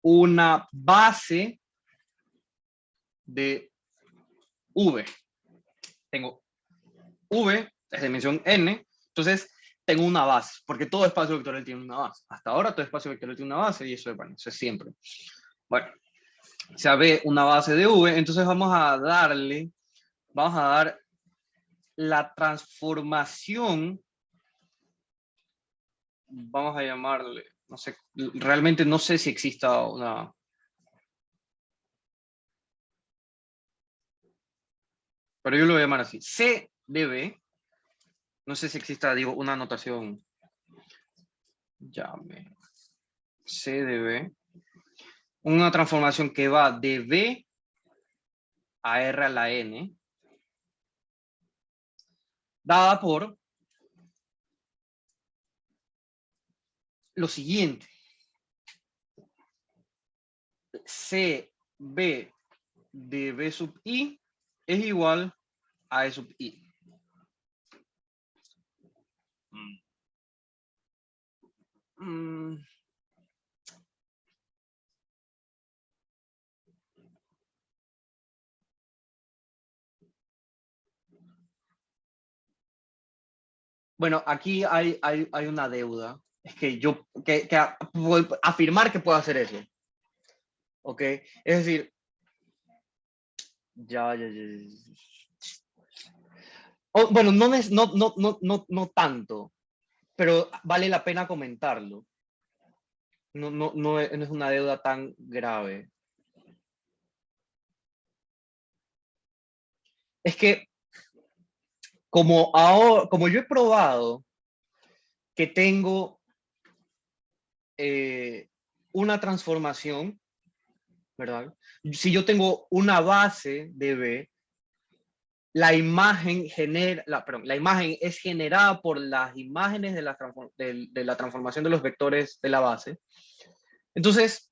una base de V. Tengo V, es dimensión n, entonces tengo una base, porque todo espacio vectorial tiene una base. Hasta ahora todo espacio vectorial tiene una base y eso es, bueno, eso es siempre. Bueno, sea V una base de V, entonces vamos a dar la transformación, vamos a llamarle, no sé, realmente no sé si exista una... Pero yo lo voy a llamar así. C de B, no sé si exista, digo, una notación, llame, C de B, una transformación que va de B a R a la N, dada por lo siguiente. CB de B sub I es igual a E sub I. Bueno, aquí hay una deuda. Es que yo, puedo afirmar que puedo hacer eso. ¿Ok? Es decir, ya. Bueno, no tanto, pero vale la pena comentarlo. No es una deuda tan grave. Es que como yo he probado que tengo una transformación, ¿verdad? Si yo tengo una base de B, la imagen la imagen es generada por las imágenes de la transformación de los vectores de la base. Entonces,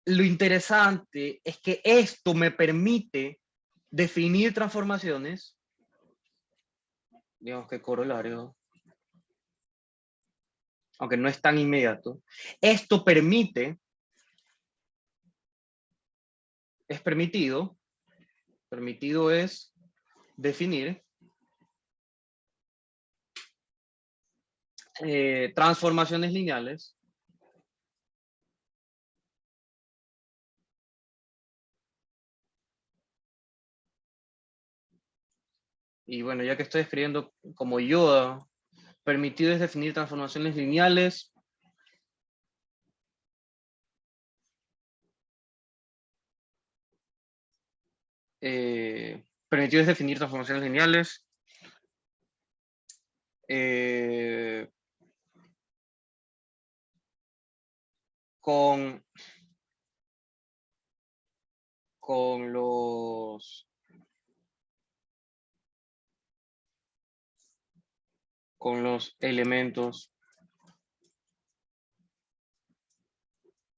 lo interesante es que esto me permite definir transformaciones, digamos que corolario, aunque no es tan inmediato. Esto es permitido es definir transformaciones lineales y bueno, ya que estoy escribiendo como Yoda, permitido es definir transformaciones lineales permitido es definir transformaciones lineales con con los elementos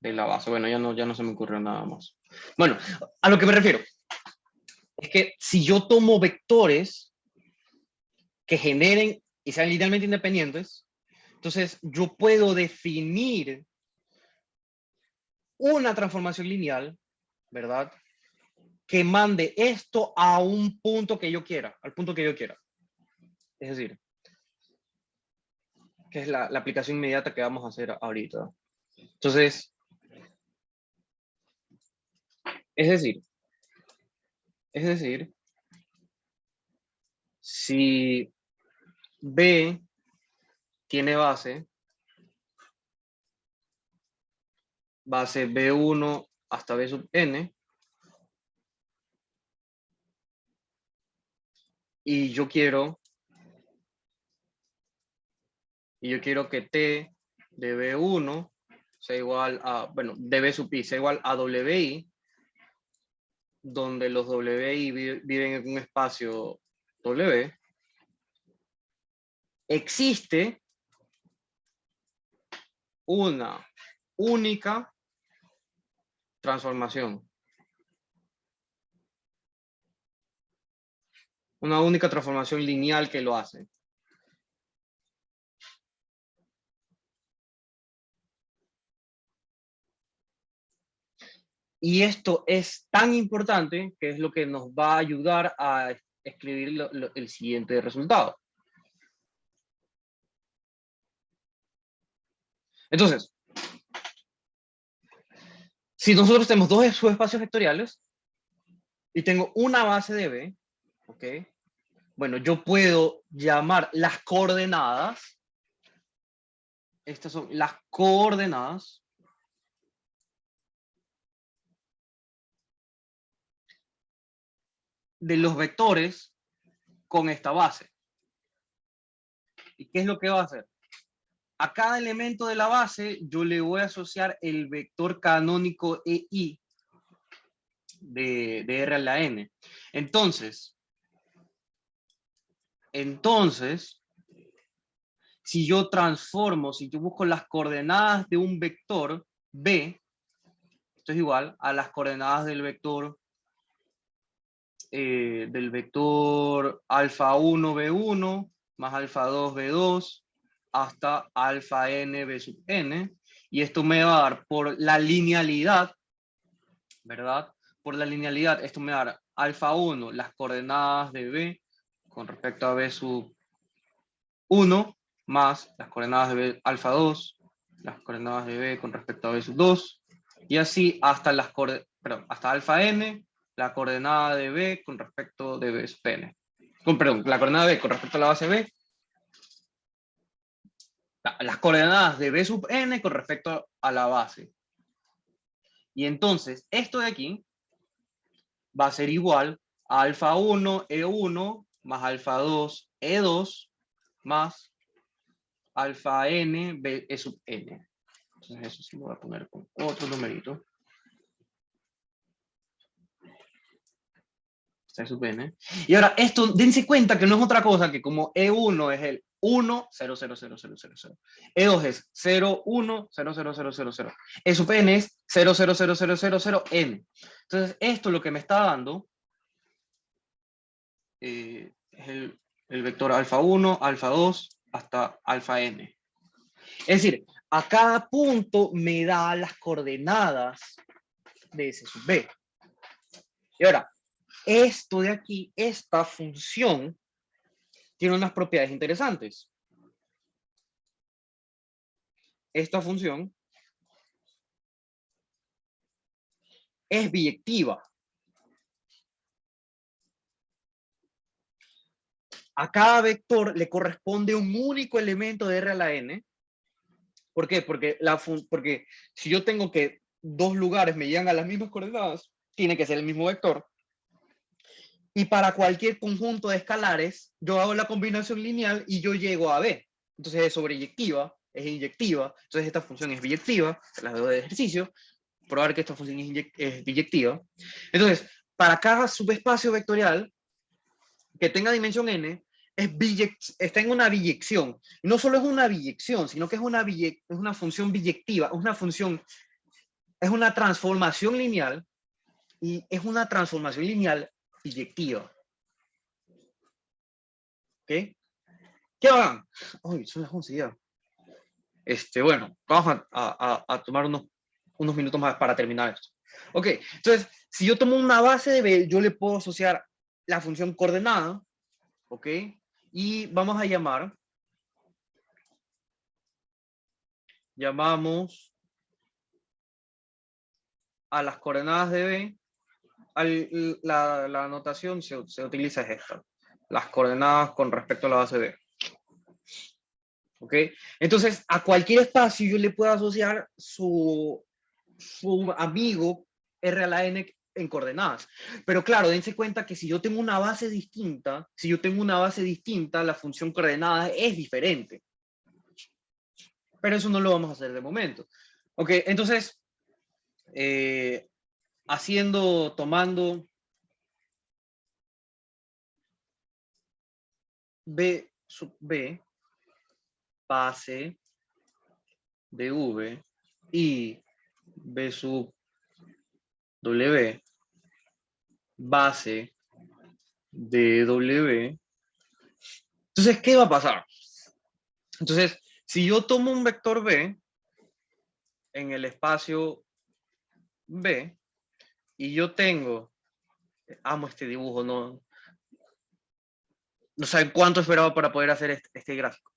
de la base. Bueno, ya no se me ocurrió nada más. Bueno, a lo que me refiero es que si yo tomo vectores que generen y sean linealmente independientes, entonces yo puedo definir una transformación lineal, ¿verdad? Que mande esto a un punto que yo quiera, al punto que yo quiera. Es decir, que es la aplicación inmediata que vamos a hacer ahorita. Entonces, es decir, si B tiene base B1 hasta B sub n, y yo quiero que T de B1 sea igual a, bueno, de B sub I sea igual a WI, donde los WI viven en un espacio W, existe una única transformación. Una única transformación lineal que lo hace. Y esto es tan importante que es lo que nos va a ayudar a escribir el siguiente resultado. Entonces, si nosotros tenemos dos subespacios vectoriales y tengo una base de B, ¿ok? Bueno, yo puedo llamar las coordenadas. Estas son las coordenadas de los vectores con esta base. ¿Y qué es lo que va a hacer? A cada elemento de la base yo le voy a asociar el vector canónico EI de R a la N. Entonces, si yo busco las coordenadas de un vector B, esto es igual a las coordenadas del vector alfa 1 B1 más alfa 2 B2 hasta alfa n B sub n, y esto me va a dar por la linealidad, ¿verdad? Por la linealidad, esto me va a dar alfa 1, las coordenadas de B con respecto a B sub 1, más las coordenadas de B alfa 2, las coordenadas de B con respecto a B sub 2, y así hasta hasta alfa n, la coordenada de B con respecto de B sub n. La coordenada de B con respecto a la base B, las coordenadas de B sub n con respecto a la base. Y entonces, esto de aquí va a ser igual a alfa 1 E1 más alfa 2 E2 más alfa n B E sub n. Entonces eso sí lo voy a poner con otro numerito. E sub n. Y ahora esto, dense cuenta que no es otra cosa que como E1 es el 1, 0, 0, 0, 0, 0, 0. E2 es 0, 1, 0, 0, 0, 0, 0. E sub n es 0, 0, 0, 0, 0, 0, n. Entonces esto lo que me está dando es el vector alfa 1, alfa 2 hasta alfa n. Es decir, a cada punto me da las coordenadas de S sub B. Y ahora, esto de aquí, esta función, tiene unas propiedades interesantes. Esta función es biyectiva. A cada vector le corresponde un único elemento de R a la N. ¿Por qué? Porque si yo tengo que dos lugares me llegan a las mismas coordenadas, tiene que ser el mismo vector. Y para cualquier conjunto de escalares, yo hago la combinación lineal y yo llego a B. Entonces es sobreyectiva, es inyectiva. Entonces esta función es biyectiva, se las doy de ejercicio. probar que esta función es biyectiva. Entonces, para cada subespacio vectorial que tenga dimensión n, está en una biyección. Y no solo es una biyección, sino que es una función biyectiva, es una transformación lineal, y es una transformación lineal biyectiva. ¿Ok? ¿Qué hagan? Uy, son las 11 ya. Bueno, vamos a tomar unos minutos más para terminar esto. Ok, entonces, si yo tomo una base de B, yo le puedo asociar la función coordenada, ok, y vamos a llamamos a las coordenadas de B, la notación se utiliza es esta, las coordenadas con respecto a la base B. ¿Ok? Entonces, a cualquier espacio yo le puedo asociar su amigo R a la N en coordenadas. Pero claro, dense cuenta que si yo tengo una base distinta, la función coordenada es diferente. Pero eso no lo vamos a hacer de momento. Ok, entonces, tomando B sub B, base de V, y B sub W, base de W. Entonces, ¿qué va a pasar? Entonces, si yo tomo un vector B en el espacio B y yo tengo, amo este dibujo, no saben cuánto esperaba para poder hacer este gráfico.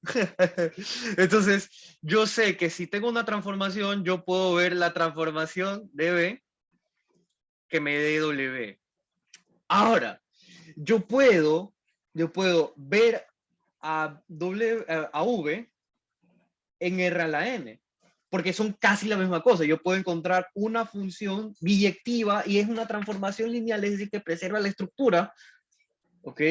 Entonces, yo sé que si tengo una transformación, yo puedo ver la transformación de B que me dé W. Ahora, yo puedo ver a V en R a la N, porque son casi la misma cosa. Yo puedo encontrar una función biyectiva y es una transformación lineal, es decir, que preserva la estructura. ¿Ok?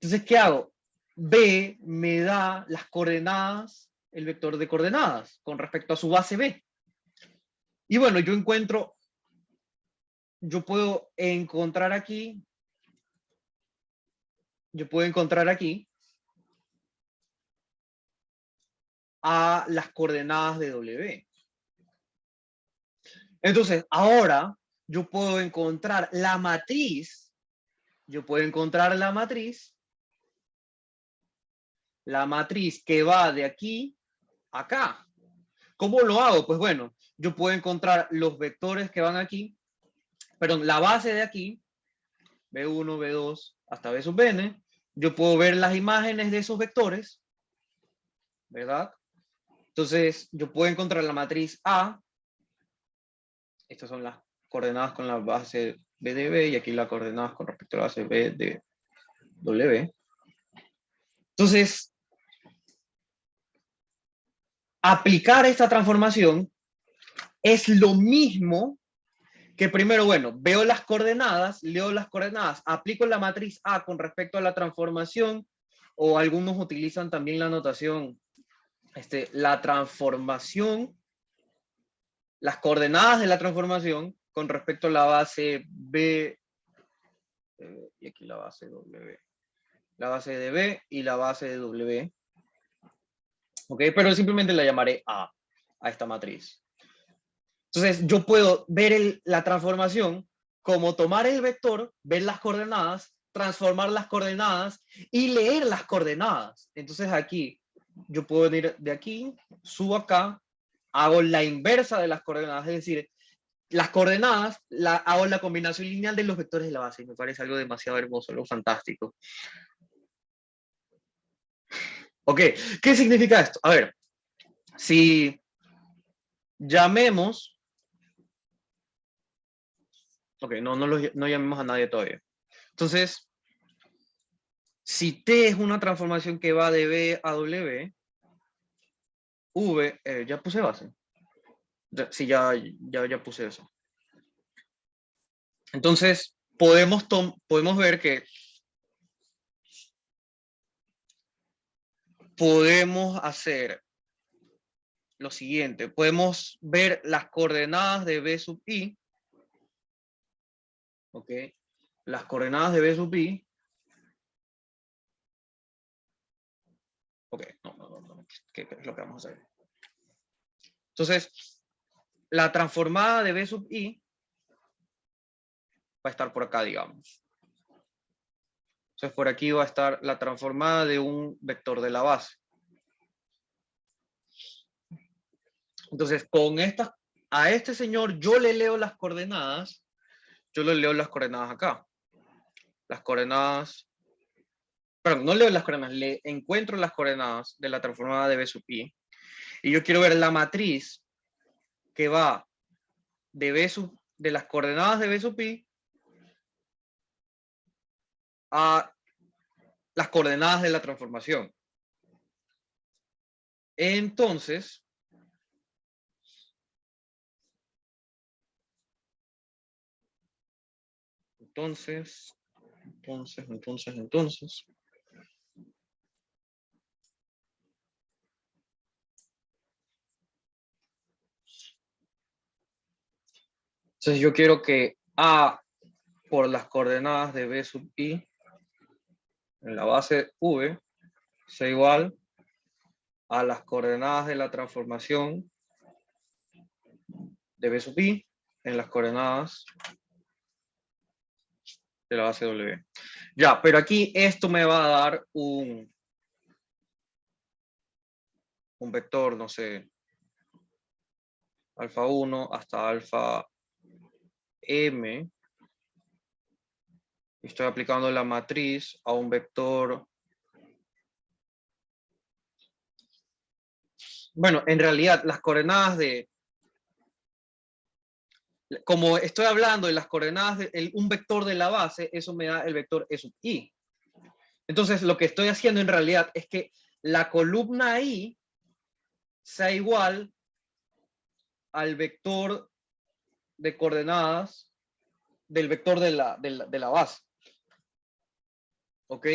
Entonces, ¿qué hago? B me da las coordenadas, el vector de coordenadas con respecto a su base B. Y bueno, yo puedo encontrar aquí a las coordenadas de W. Entonces, ahora yo puedo encontrar la matriz, la matriz que va de aquí a acá. ¿Cómo lo hago? Pues bueno, yo puedo encontrar los vectores que van aquí, perdón, la base de aquí, B1, B2, hasta B sub n. Yo puedo ver las imágenes de esos vectores, ¿verdad? Entonces, yo puedo encontrar la matriz A. Estas son las coordenadas con la base B de B, y aquí las coordenadas con respecto a la base B de W. Entonces, aplicar esta transformación es lo mismo que primero, bueno, leo las coordenadas, aplico la matriz A con respecto a la transformación, o algunos utilizan también la notación, la transformación, las coordenadas de la transformación con respecto a la base B, y aquí la base W, la base de B y la base de W. ¿Ok? Pero simplemente la llamaré A esta matriz. Entonces, yo puedo ver la transformación como tomar el vector, ver las coordenadas, transformar las coordenadas y leer las coordenadas. Entonces, aquí, yo puedo venir de aquí, subo acá, hago la inversa de las coordenadas, es decir, las coordenadas, hago la combinación lineal de los vectores de la base. Me parece algo demasiado hermoso, algo fantástico. Ok, ¿qué significa esto? A ver, si llamemos, ok, no llamemos a nadie todavía. Entonces, si T es una transformación que va de B a W, V, ya puse base. Sí, ya puse eso. Entonces, podemos ver que podemos hacer lo siguiente. Podemos ver las coordenadas de B sub i. ¿Ok? Las coordenadas de B sub i. Ok, no. ¿Qué es lo que vamos a hacer? Entonces, la transformada de B sub i va a estar por acá, digamos. Entonces, por aquí va a estar la transformada de un vector de la base. Entonces, con estas, a este señor yo le leo las coordenadas. Yo le leo las coordenadas acá. Las coordenadas, perdón, no leo las coordenadas, le encuentro las coordenadas de la transformada de B sub i. Y yo quiero ver la matriz que va de las coordenadas de B sub i a las coordenadas de la transformación. Entonces, Entonces, yo quiero que A por las coordenadas de B sub i en la base V sea igual a las coordenadas de la transformación de B sub i en las coordenadas de la base W. Ya, pero aquí esto me va a dar un vector, no sé, alfa 1 hasta alfa m. Estoy aplicando la matriz a un vector. Bueno, en realidad las coordenadas de, como estoy hablando de las coordenadas de un vector de la base, eso me da el vector E sub i. Entonces lo que estoy haciendo en realidad es que la columna i sea igual al vector de coordenadas del vector de la base. ¿Ok?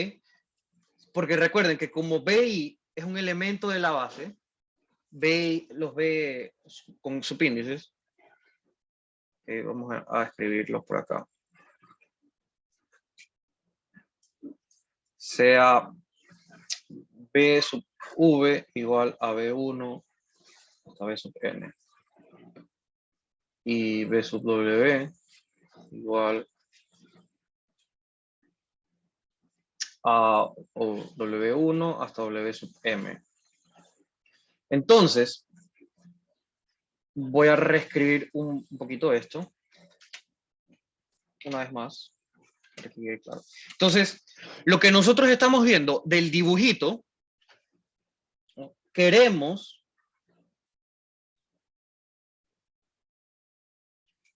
Porque recuerden que como BI es un elemento de la base, BI los ve con subíndices. Vamos a escribirlos por acá. Sea B sub V igual a B1 hasta B sub N. Y B sub W igual a W1 hasta W sub M. Entonces, voy a reescribir un poquito esto. Una vez más. Claro. Entonces, lo que nosotros estamos viendo del dibujito, queremos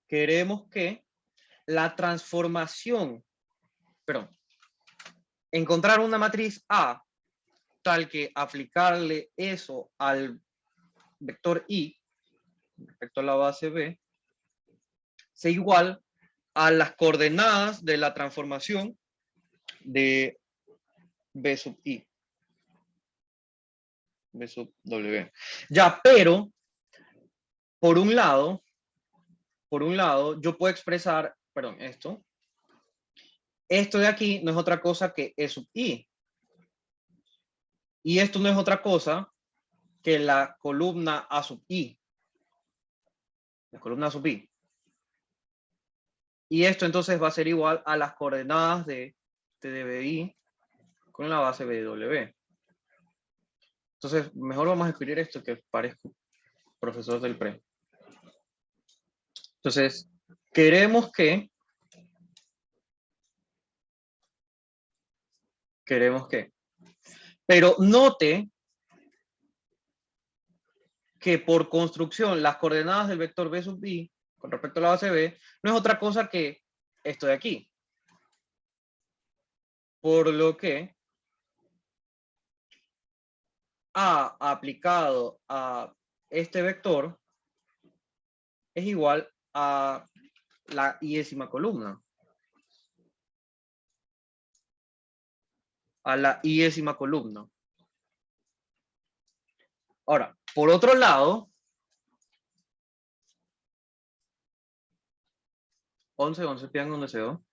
que la transformación, perdón, encontrar una matriz A tal que aplicarle eso al vector I respecto a la base B sea igual a las coordenadas de la transformación de B sub I. B sub W. Ya, pero por un lado, yo puedo expresar, perdón, esto de aquí no es otra cosa que E sub I. Y esto no es otra cosa que la columna A sub I. La columna A sub I. Y esto entonces va a ser igual a las coordenadas de TDBI con la base BW. Entonces, mejor vamos a escribir esto que parezco profesor del pre. Entonces, queremos que pero note que por construcción las coordenadas del vector B sub I con respecto a la base B no es otra cosa que esto de aquí. Por lo que A aplicado a este vector es igual a la iésima columna. A la iésima columna. Ahora, Por otro lado, 11 pian un deseo.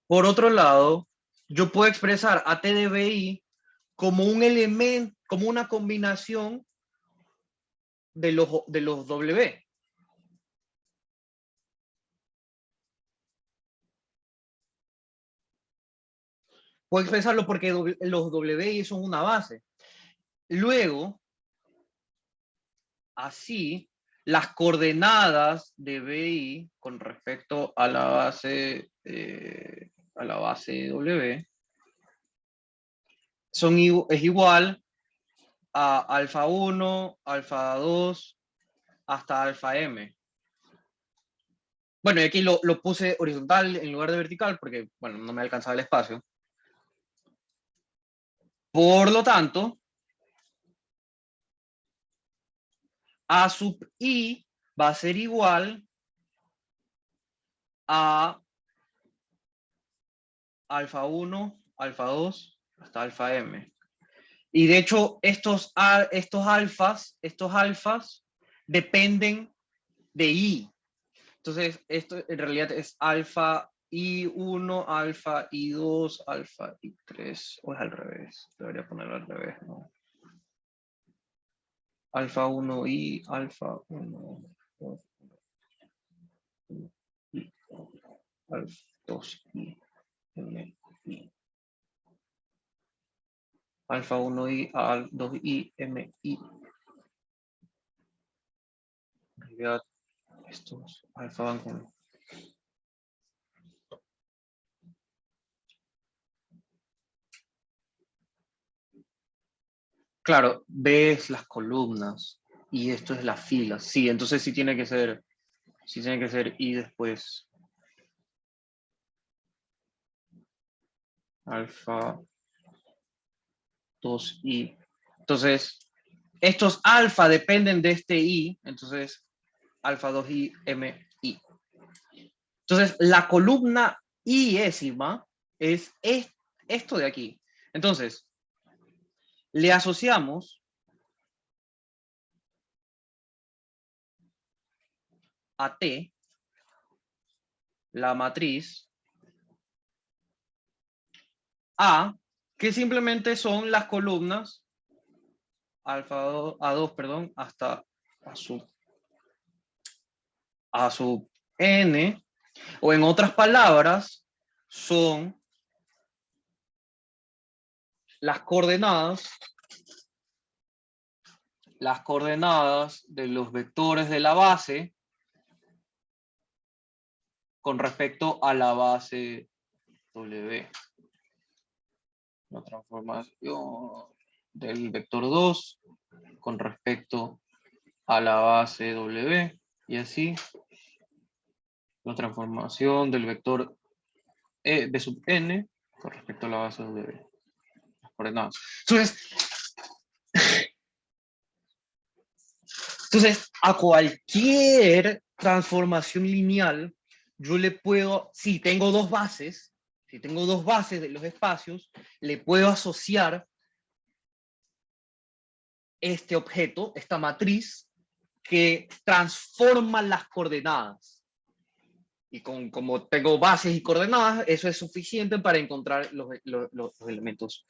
Por otro lado, yo puedo expresar a T de BI como un elemento, como una combinación de los W. Puedo expresarlo porque los WI son una base. Luego, así, las coordenadas de BI con respecto a la base W es igual a alfa 1, alfa 2, hasta alfa m. Bueno, y aquí lo puse horizontal en lugar de vertical porque, bueno, no me alcanzaba el espacio. Por lo tanto, A sub I va a ser igual a alfa 1, alfa 2, hasta alfa m. Y de hecho, estos alfas dependen de I. Entonces, esto en realidad es alfa I1, alfa I2, alfa I3, o es al revés. Debería ponerlo al revés, ¿no? Alfa 1 I, alfa 1, 2, I, alfa 2 I, M, I. Alfa 1 I, al 2 I, M, I. En realidad, estos alfa van con... Claro, ves las columnas y esto es la fila. Sí, entonces sí tiene que ser I después. Alfa 2I. Entonces, estos alfa dependen de este I, entonces alfa 2I, M, I. Entonces, la columna iésima es esto de aquí. Entonces, le asociamos a T la matriz A, que simplemente son las columnas alfa 2, A2, perdón, hasta a sub n, o en otras palabras, son las coordenadas de los vectores de la base con respecto a la base W. La transformación del vector 2 con respecto a la base W, y así la transformación del vector B sub n con respecto a la base W. Las coordenadas. Entonces, a cualquier transformación lineal, yo le puedo, si tengo dos bases de los espacios, le puedo asociar este objeto, esta matriz, que transforma las coordenadas. Y como tengo bases y coordenadas, eso es suficiente para encontrar los elementos.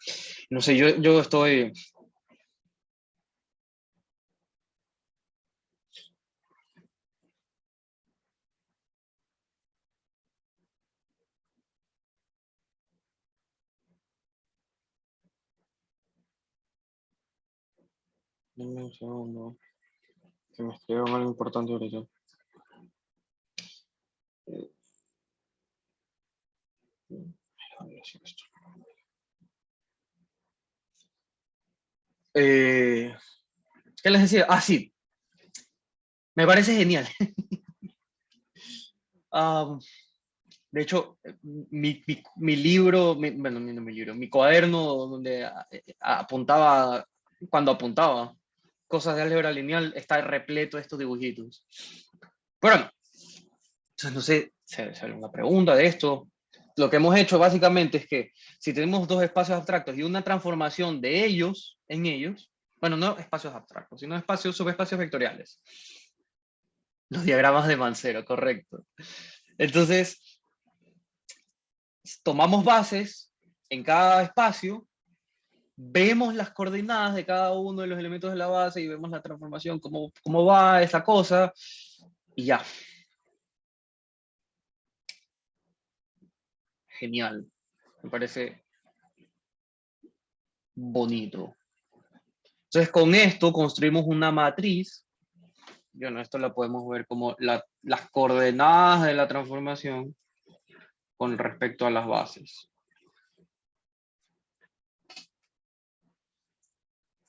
No sé, yo estoy... Dame un segundo, que me escriban algo importante ahorita. ¿Qué les decía? Ah, sí, me parece genial. De hecho, mi libro, bueno, no mi libro, mi cuaderno donde apuntaba, cuando apuntaba cosas de álgebra lineal, está repleto de estos dibujitos. Bueno, entonces no sé si hay alguna pregunta de esto. Lo que hemos hecho básicamente es que si tenemos dos espacios abstractos y una transformación de ellos en ellos, Bueno, no espacios abstractos, sino espacios, subespacios vectoriales. Los diagramas de Mancero, correcto. Entonces, tomamos bases en cada espacio, vemos las coordenadas de cada uno de los elementos de la base y vemos la transformación, cómo va esa cosa, y ya. Genial. Me parece bonito. Entonces, con esto construimos una matriz. Bueno, esto la podemos ver como las coordenadas de la transformación con respecto a las bases.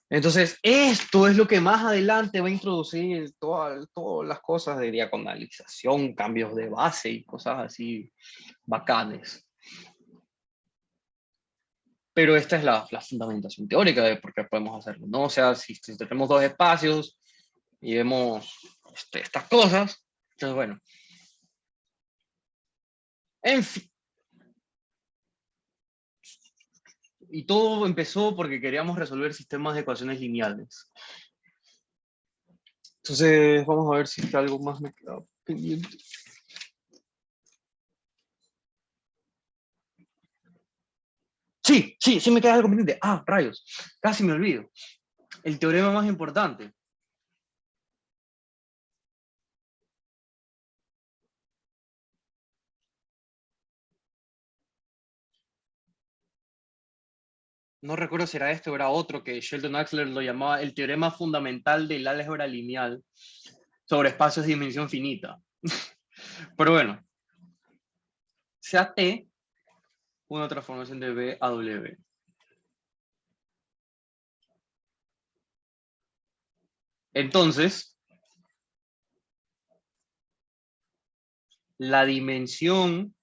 Entonces, esto es lo que más adelante va a introducir todas las cosas de diagonalización, cambios de base y cosas así bacanes. Pero esta es la fundamentación teórica de por qué podemos hacerlo, ¿no? O sea, si tenemos dos espacios y vemos estas cosas, entonces, bueno. En fin. Y todo empezó porque queríamos resolver sistemas de ecuaciones lineales. Entonces, vamos a ver si algo más me queda pendiente. Sí me queda algo pendiente. Ah, rayos, casi me olvido. El teorema más importante. No recuerdo si era este o era otro, que Sheldon Axler lo llamaba el teorema fundamental del álgebra lineal sobre espacios de dimensión finita. Pero bueno, sea T una transformación de B a W. Entonces, la dimensión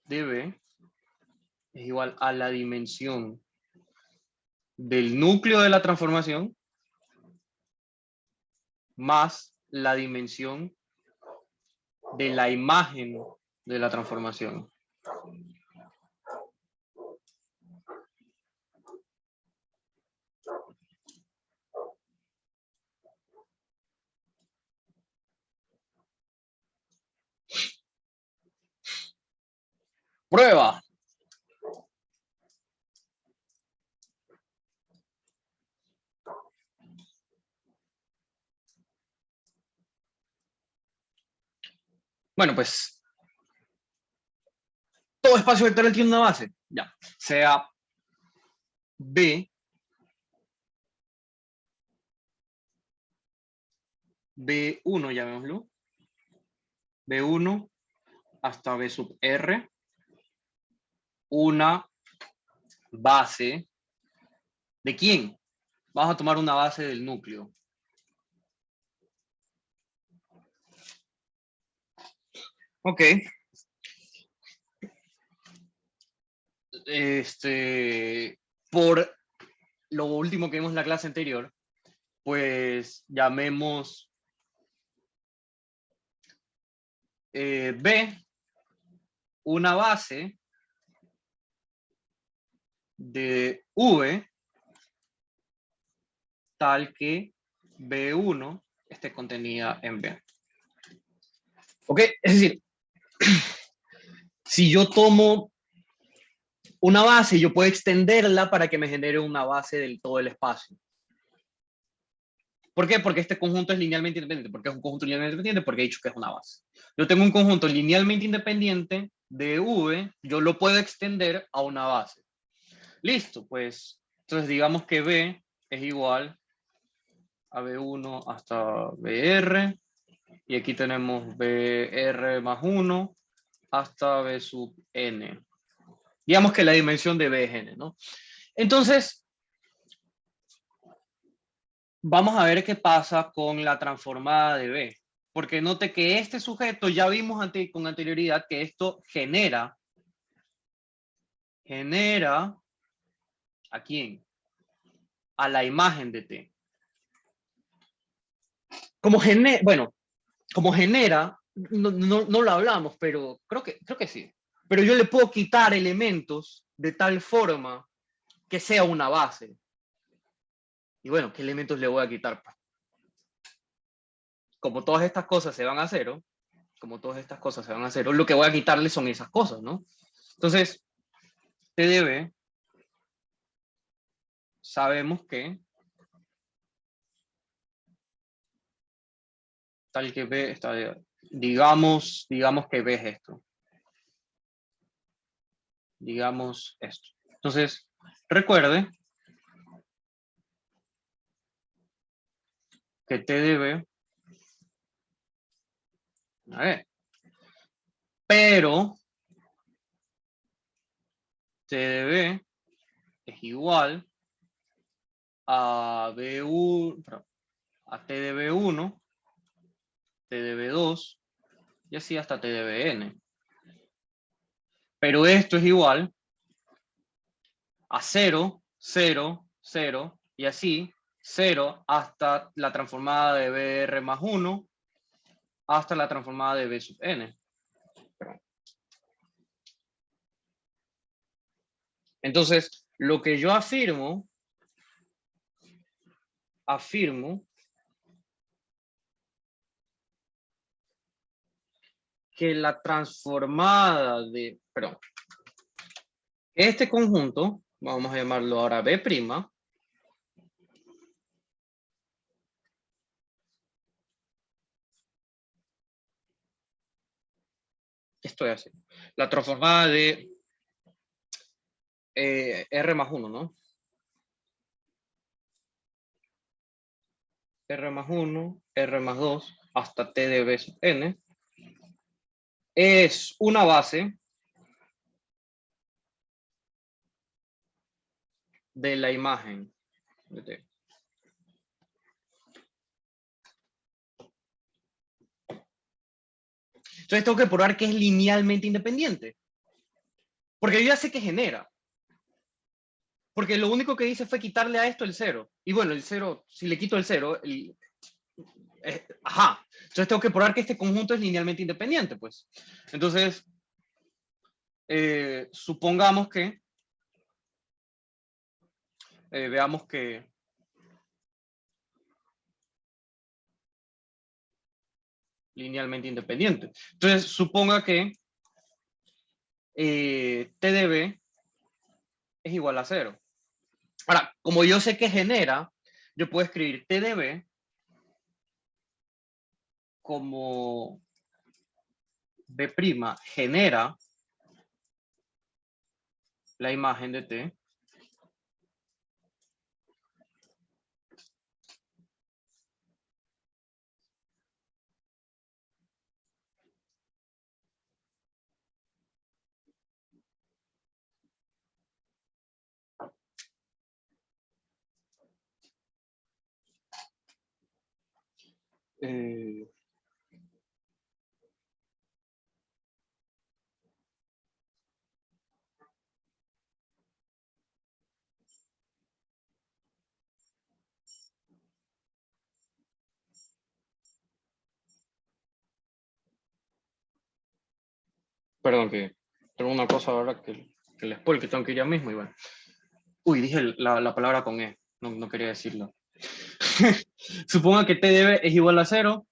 de B es igual a la dimensión del núcleo de la transformación más la dimensión de la imagen de la transformación. Prueba. Bueno, pues todo espacio vectorial tiene una base. Ya, sea B, B1, llamémoslo, B1 hasta B sub R, una base. ¿De quién? Vamos a tomar una base del núcleo. Ok. Por lo último que vimos en la clase anterior, pues llamemos B una base de V tal que B1 esté contenida en B. ¿Ok? Es decir, si yo tomo una base, yo puedo extenderla para que me genere una base del todo el espacio. ¿Por qué? Porque este conjunto es linealmente independiente. ¿Por qué es un conjunto linealmente independiente? Porque he dicho que es una base. Yo tengo un conjunto linealmente independiente de V, yo lo puedo extender a una base. Listo, pues, entonces digamos que B es igual a B1 hasta BR, y aquí tenemos BR más 1 hasta B sub N. Digamos que la dimensión de B es N, ¿no? Entonces, vamos a ver qué pasa con la transformada de B. Porque note que este sujeto, ya vimos con anterioridad que esto genera ¿a quién? A la imagen de T. Bueno, como genera, no lo hablamos, pero creo que sí. Pero yo le puedo quitar elementos de tal forma que sea una base. Y bueno, ¿qué elementos le voy a quitar? Como todas estas cosas se van a cero, lo que voy a quitarle son esas cosas, ¿no? Entonces, TDB, sabemos que tal que B está, digamos que B es esto. Digamos esto. Entonces, recuerde que TDB, a ver, pero TDB es igual a B1, a TDB1, TDB2 y así hasta TDBN. Pero esto es igual a 0, 0, 0 y así 0 hasta la transformada de BR más 1 hasta la transformada de B sub n. Entonces, lo que yo afirmo que la transformada de, perdón, este conjunto, vamos a llamarlo ahora B', estoy haciendo, la transformada de R más 1, ¿no? R más 1, R más 2, hasta T de B sub n, es una base de la imagen de T. Entonces tengo que probar que es linealmente independiente. Porque yo ya sé que genera. Porque lo único que hice fue quitarle a esto el 0. Y bueno, el 0, si le quito el 0, ajá. Entonces tengo que probar que este conjunto es linealmente independiente, pues. Entonces, supongamos que, veamos que linealmente independiente. Entonces, suponga que TDB es igual a 0. Ahora, como yo sé que genera, yo puedo escribir TDB como B' genera la imagen de T. Eh, perdón, que tengo una cosa ahora que les spoil, que tengo que ir ya mismo y bueno. Uy, dije la palabra con E, no quería decirlo. Suponga que TDB es igual a 0.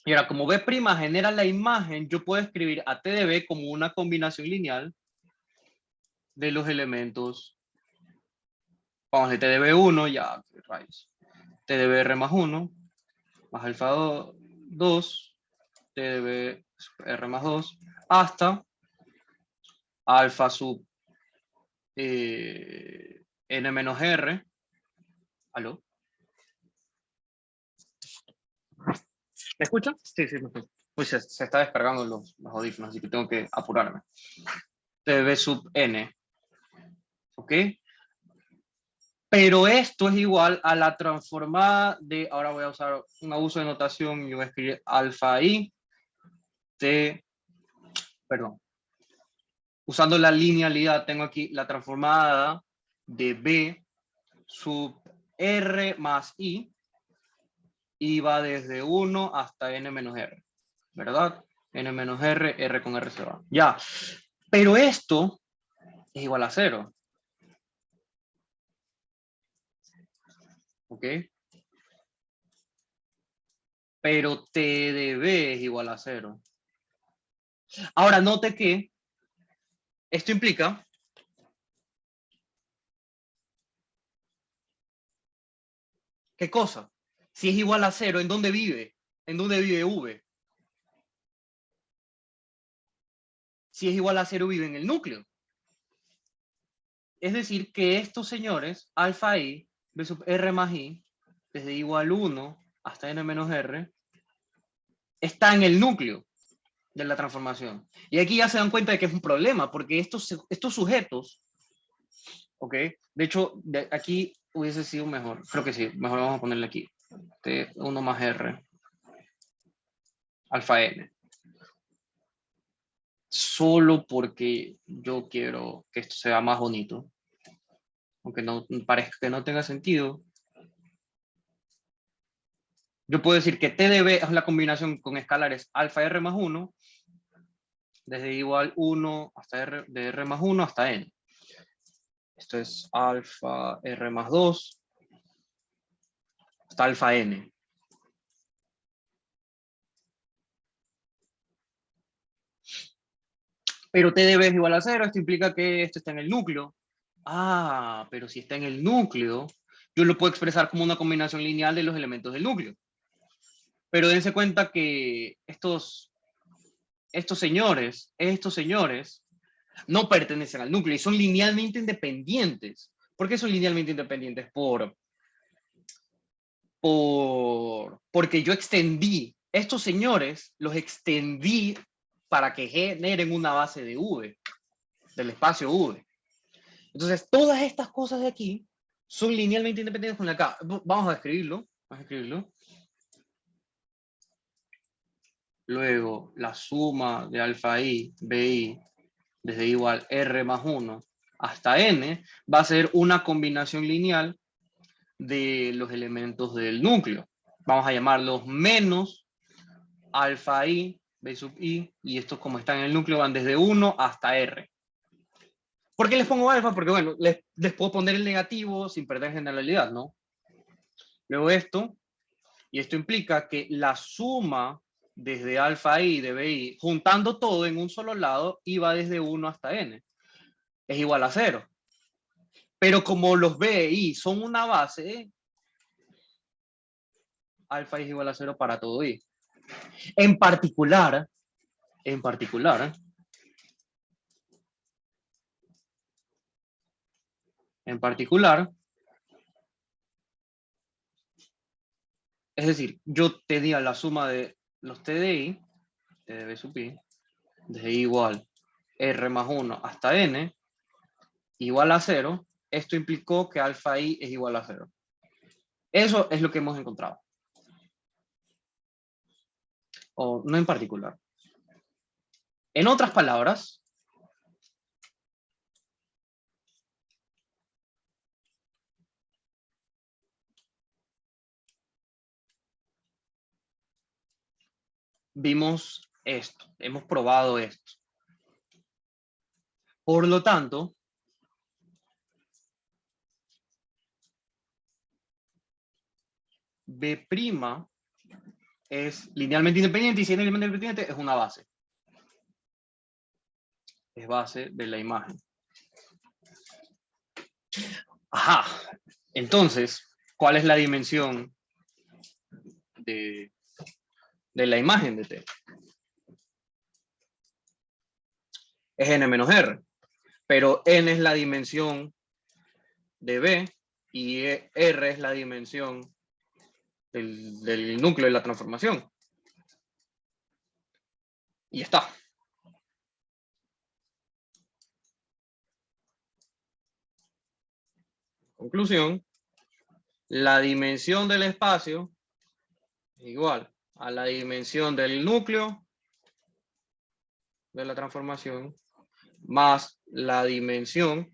Y ahora, como B' genera la imagen, yo puedo escribir a TDB como una combinación lineal de los elementos. Vamos de TDB1, ya, rayos. TDBR más 1, más alfa 2, TDBR más 2, hasta alfa sub n menos r. ¿Aló? ¿Me escuchan? Sí, sí, me escucho. Pues se está descargando los audífonos, así que tengo que apurarme. TDB sub n. ¿Ok? Pero esto es igual a la transformada de, ahora voy a usar un abuso de notación y voy a escribir alfa i, t, perdón. Usando la linealidad, tengo aquí la transformada de b sub r más i, y va desde 1 hasta n menos r, ¿verdad? N menos r, r con r se va. Ya, pero esto es igual a 0. ¿ok? Pero T de B es igual a 0. Ahora, note que esto implica ¿qué cosa? Si es igual a 0, ¿en dónde vive? ¿En dónde vive V? Si es igual a 0, vive en el núcleo. Es decir, que estos señores, alfa i, b sub r más i, desde igual 1 hasta n menos r, está en el núcleo de la transformación. Y aquí ya se dan cuenta de que es un problema, porque estos sujetos, ¿ok? De hecho, aquí hubiese sido mejor. Creo que sí, mejor vamos a ponerle aquí. T1 más r, alfa n. Solo porque yo quiero que esto sea más bonito. Aunque no parezca que no tenga sentido. Yo puedo decir que T de B es la combinación con escalares alfa r más 1, desde igual 1 hasta r, de r más 1 hasta n. Esto es alfa r más 2 hasta alfa n. Pero T de B es igual a 0, esto implica que esto está en el núcleo. Ah, pero si está en el núcleo, yo lo puedo expresar como una combinación lineal de los elementos del núcleo. Pero dense cuenta que estos señores no pertenecen al núcleo y son linealmente independientes. ¿Por qué son linealmente independientes? Porque yo extendí, estos señores los extendí para que generen una base de V, del espacio V. Entonces, todas estas cosas de aquí son linealmente independientes con la K. Vamos a escribirlo. Luego, la suma de alfa i, bi, desde igual r más 1 hasta n, va a ser una combinación lineal de los elementos del núcleo. Vamos a llamarlos menos alfa i, b sub i, y estos como están en el núcleo van desde 1 hasta r. ¿Por qué les pongo alfa? Porque bueno, les puedo poner el negativo sin perder generalidad, ¿no? Luego esto, y esto implica que la suma desde alfa i de bi, juntando todo en un solo lado, iba desde 1 hasta n. Es igual a 0. Pero como los b y son una base, alfa es igual a 0 para todo i. En particular, es decir, yo tenía la suma de los t de i, t de b sub i, desde i igual r más 1 hasta n, igual a 0, esto implicó que alfa i es igual a 0. Eso es lo que hemos encontrado. O no en particular. En otras palabras, vimos esto, hemos probado esto. Por lo tanto, B' es linealmente independiente y si es linealmente independiente es una base. Es base de la imagen. Ajá. Entonces, ¿cuál es la dimensión de la imagen de T? Es n menos r. Pero n es la dimensión de B y r es la dimensión del núcleo de la transformación. Y está. Conclusión, la dimensión del espacio es igual a la dimensión del núcleo de la transformación más la dimensión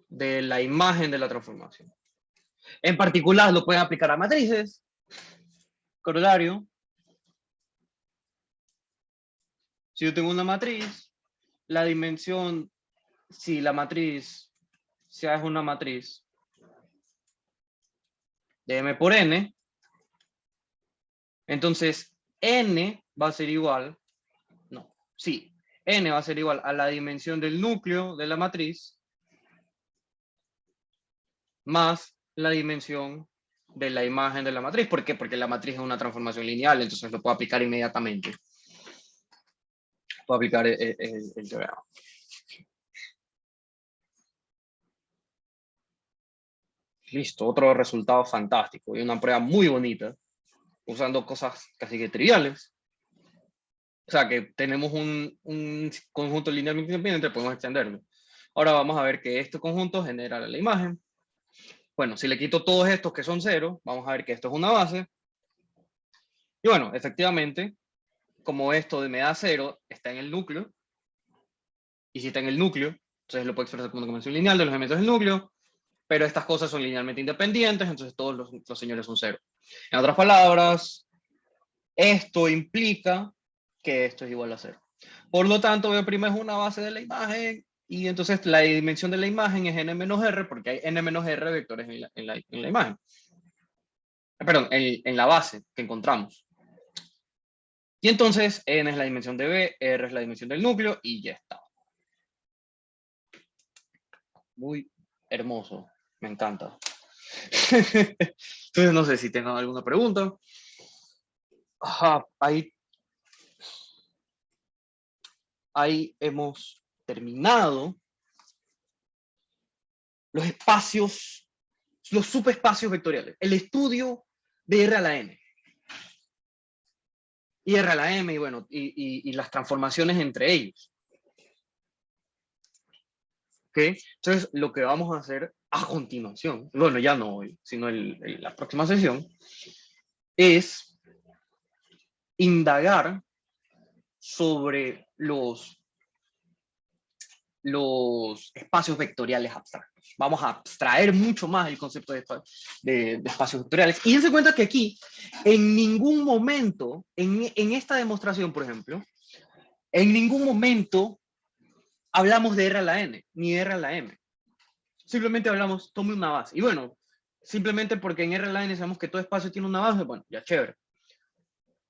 de la imagen de la transformación. En particular, lo pueden aplicar a matrices. Corolario. Si yo tengo una matriz, la dimensión, si la matriz si A es una matriz de M por N, entonces N va a ser igual, no, sí, N va a ser igual a la dimensión del núcleo de la matriz más la dimensión de la imagen de la matriz. ¿Por qué? Porque la matriz es una transformación lineal, entonces lo puedo aplicar inmediatamente. Puedo aplicar el teorema. Listo, otro resultado fantástico y una prueba muy bonita, usando cosas casi que triviales. O sea, que tenemos un conjunto linealmente independiente, podemos extenderlo. Ahora vamos a ver que este conjunto genera la imagen. Bueno, si le quito todos estos que son cero, vamos a ver que esto es una base. Y bueno, efectivamente, como esto de me da cero está en el núcleo, y si está en el núcleo, entonces lo puedo expresar como una convención lineal de los elementos del núcleo, pero estas cosas son linealmente independientes, entonces todos los señores son cero. En otras palabras, esto implica que esto es igual a cero. Por lo tanto, B' es una base de la imagen, y entonces la dimensión de la imagen es n menos r, porque hay n menos r vectores en la imagen. Perdón, en la base que encontramos. Y entonces n es la dimensión de B, r es la dimensión del núcleo, y ya está. Muy hermoso, me encanta. Entonces no sé si tengan alguna pregunta. Ajá, ahí hemos terminado los espacios, los subespacios vectoriales, el estudio de R a la N. Y R a la M, y bueno, y las transformaciones entre ellos. ¿Ok? Entonces, lo que vamos a hacer a continuación, bueno, ya no hoy, sino la próxima sesión, es indagar sobre los espacios vectoriales abstractos. Vamos a abstraer mucho más el concepto de espacios vectoriales. Y dense cuenta que aquí, en ningún momento, en esta demostración, por ejemplo, en ningún momento hablamos de R a la N, ni R a la M. Simplemente hablamos, tome una base. Y bueno, simplemente porque en R a la N sabemos que todo espacio tiene una base, bueno, ya chévere.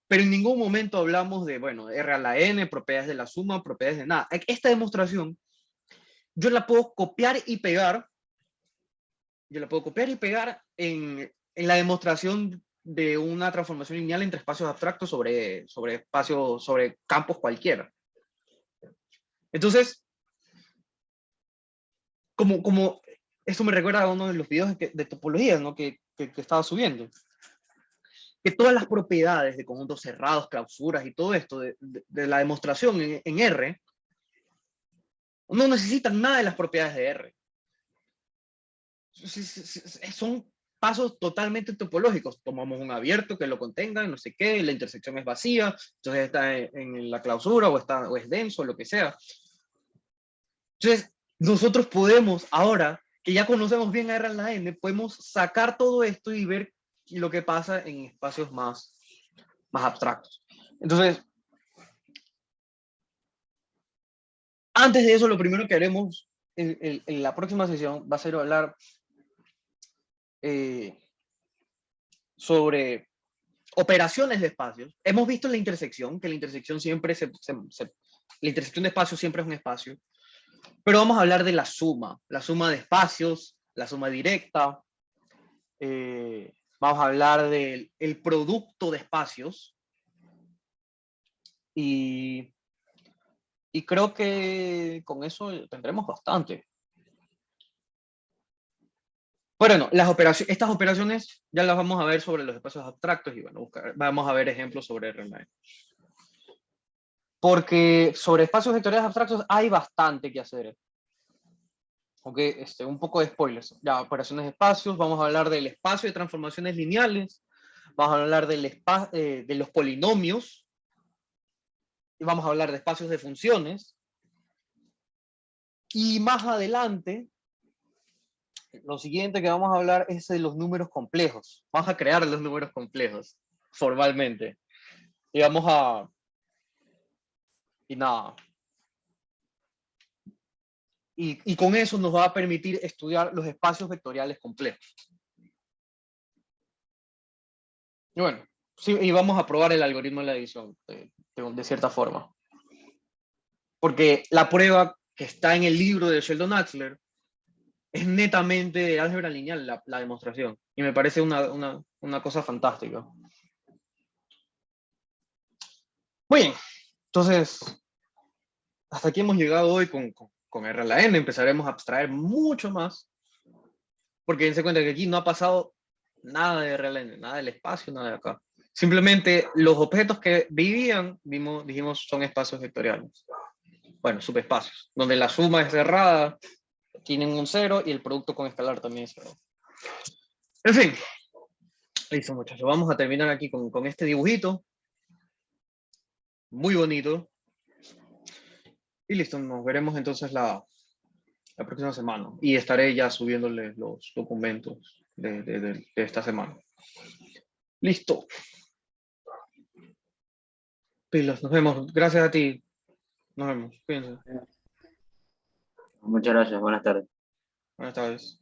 Pero en ningún momento hablamos de, bueno, R a la N, propiedades de la suma, propiedades de nada. Esta demostración yo la puedo copiar y pegar. Yo la puedo copiar y pegar en la demostración de una transformación lineal entre espacios abstractos sobre espacios, sobre campos cualquiera. Entonces, como esto me recuerda a uno de los videos de topología, ¿no? que estaba subiendo. Que todas las propiedades de conjuntos cerrados, clausuras y todo esto de la demostración en R no necesitan nada de las propiedades de R. Son pasos totalmente topológicos. Tomamos un abierto que lo contenga, no sé qué, la intersección es vacía, entonces está en la clausura o es denso, lo que sea. Entonces, nosotros podemos, ahora que ya conocemos bien a R en la N, podemos sacar todo esto y ver lo que pasa en espacios más abstractos. Entonces, antes de eso, lo primero que haremos en la próxima sesión va a ser hablar sobre operaciones de espacios. Hemos visto la intersección, que la intersección siempre la intersección de espacios siempre es un espacio, pero vamos a hablar de la suma de espacios, la suma directa, vamos a hablar del producto de espacios, y creo que con eso tendremos bastante. Bueno, estas operaciones ya las vamos a ver sobre los espacios abstractos y bueno, vamos a ver ejemplos sobre RMA. Porque sobre espacios vectoriales abstractos hay bastante que hacer. Ok, un poco de spoilers. Ya, operaciones de espacios, vamos a hablar del espacio de transformaciones lineales, vamos a hablar de los polinomios, y vamos a hablar de espacios de funciones. Y más adelante, lo siguiente que vamos a hablar es de los números complejos. Vamos a crear los números complejos, formalmente. Y vamos a... Y nada. y con eso nos va a permitir estudiar los espacios vectoriales complejos. Y bueno, sí, y vamos a probar el algoritmo de la adición, de cierta forma. Porque la prueba que está en el libro de Sheldon Axler es netamente de álgebra lineal, la demostración. Y me parece una cosa fantástica. Muy bien, entonces, hasta aquí hemos llegado hoy con R a la N. Empezaremos a abstraer mucho más, porque dense cuenta que aquí no ha pasado nada de R a la N, nada del espacio, nada de acá. Simplemente los objetos que vivían, dijimos, son espacios vectoriales. Bueno, subespacios, donde la suma es cerrada, tienen un cero y el producto con escalar también es cero. En fin, listo muchachos, vamos a terminar aquí con este dibujito. Muy bonito. Y listo, nos veremos entonces la próxima semana. Y estaré ya subiéndoles los documentos de esta semana. Listo. Pilos, nos vemos. Gracias a ti. Nos vemos. Cuídense. Muchas gracias, buenas tardes. Buenas tardes.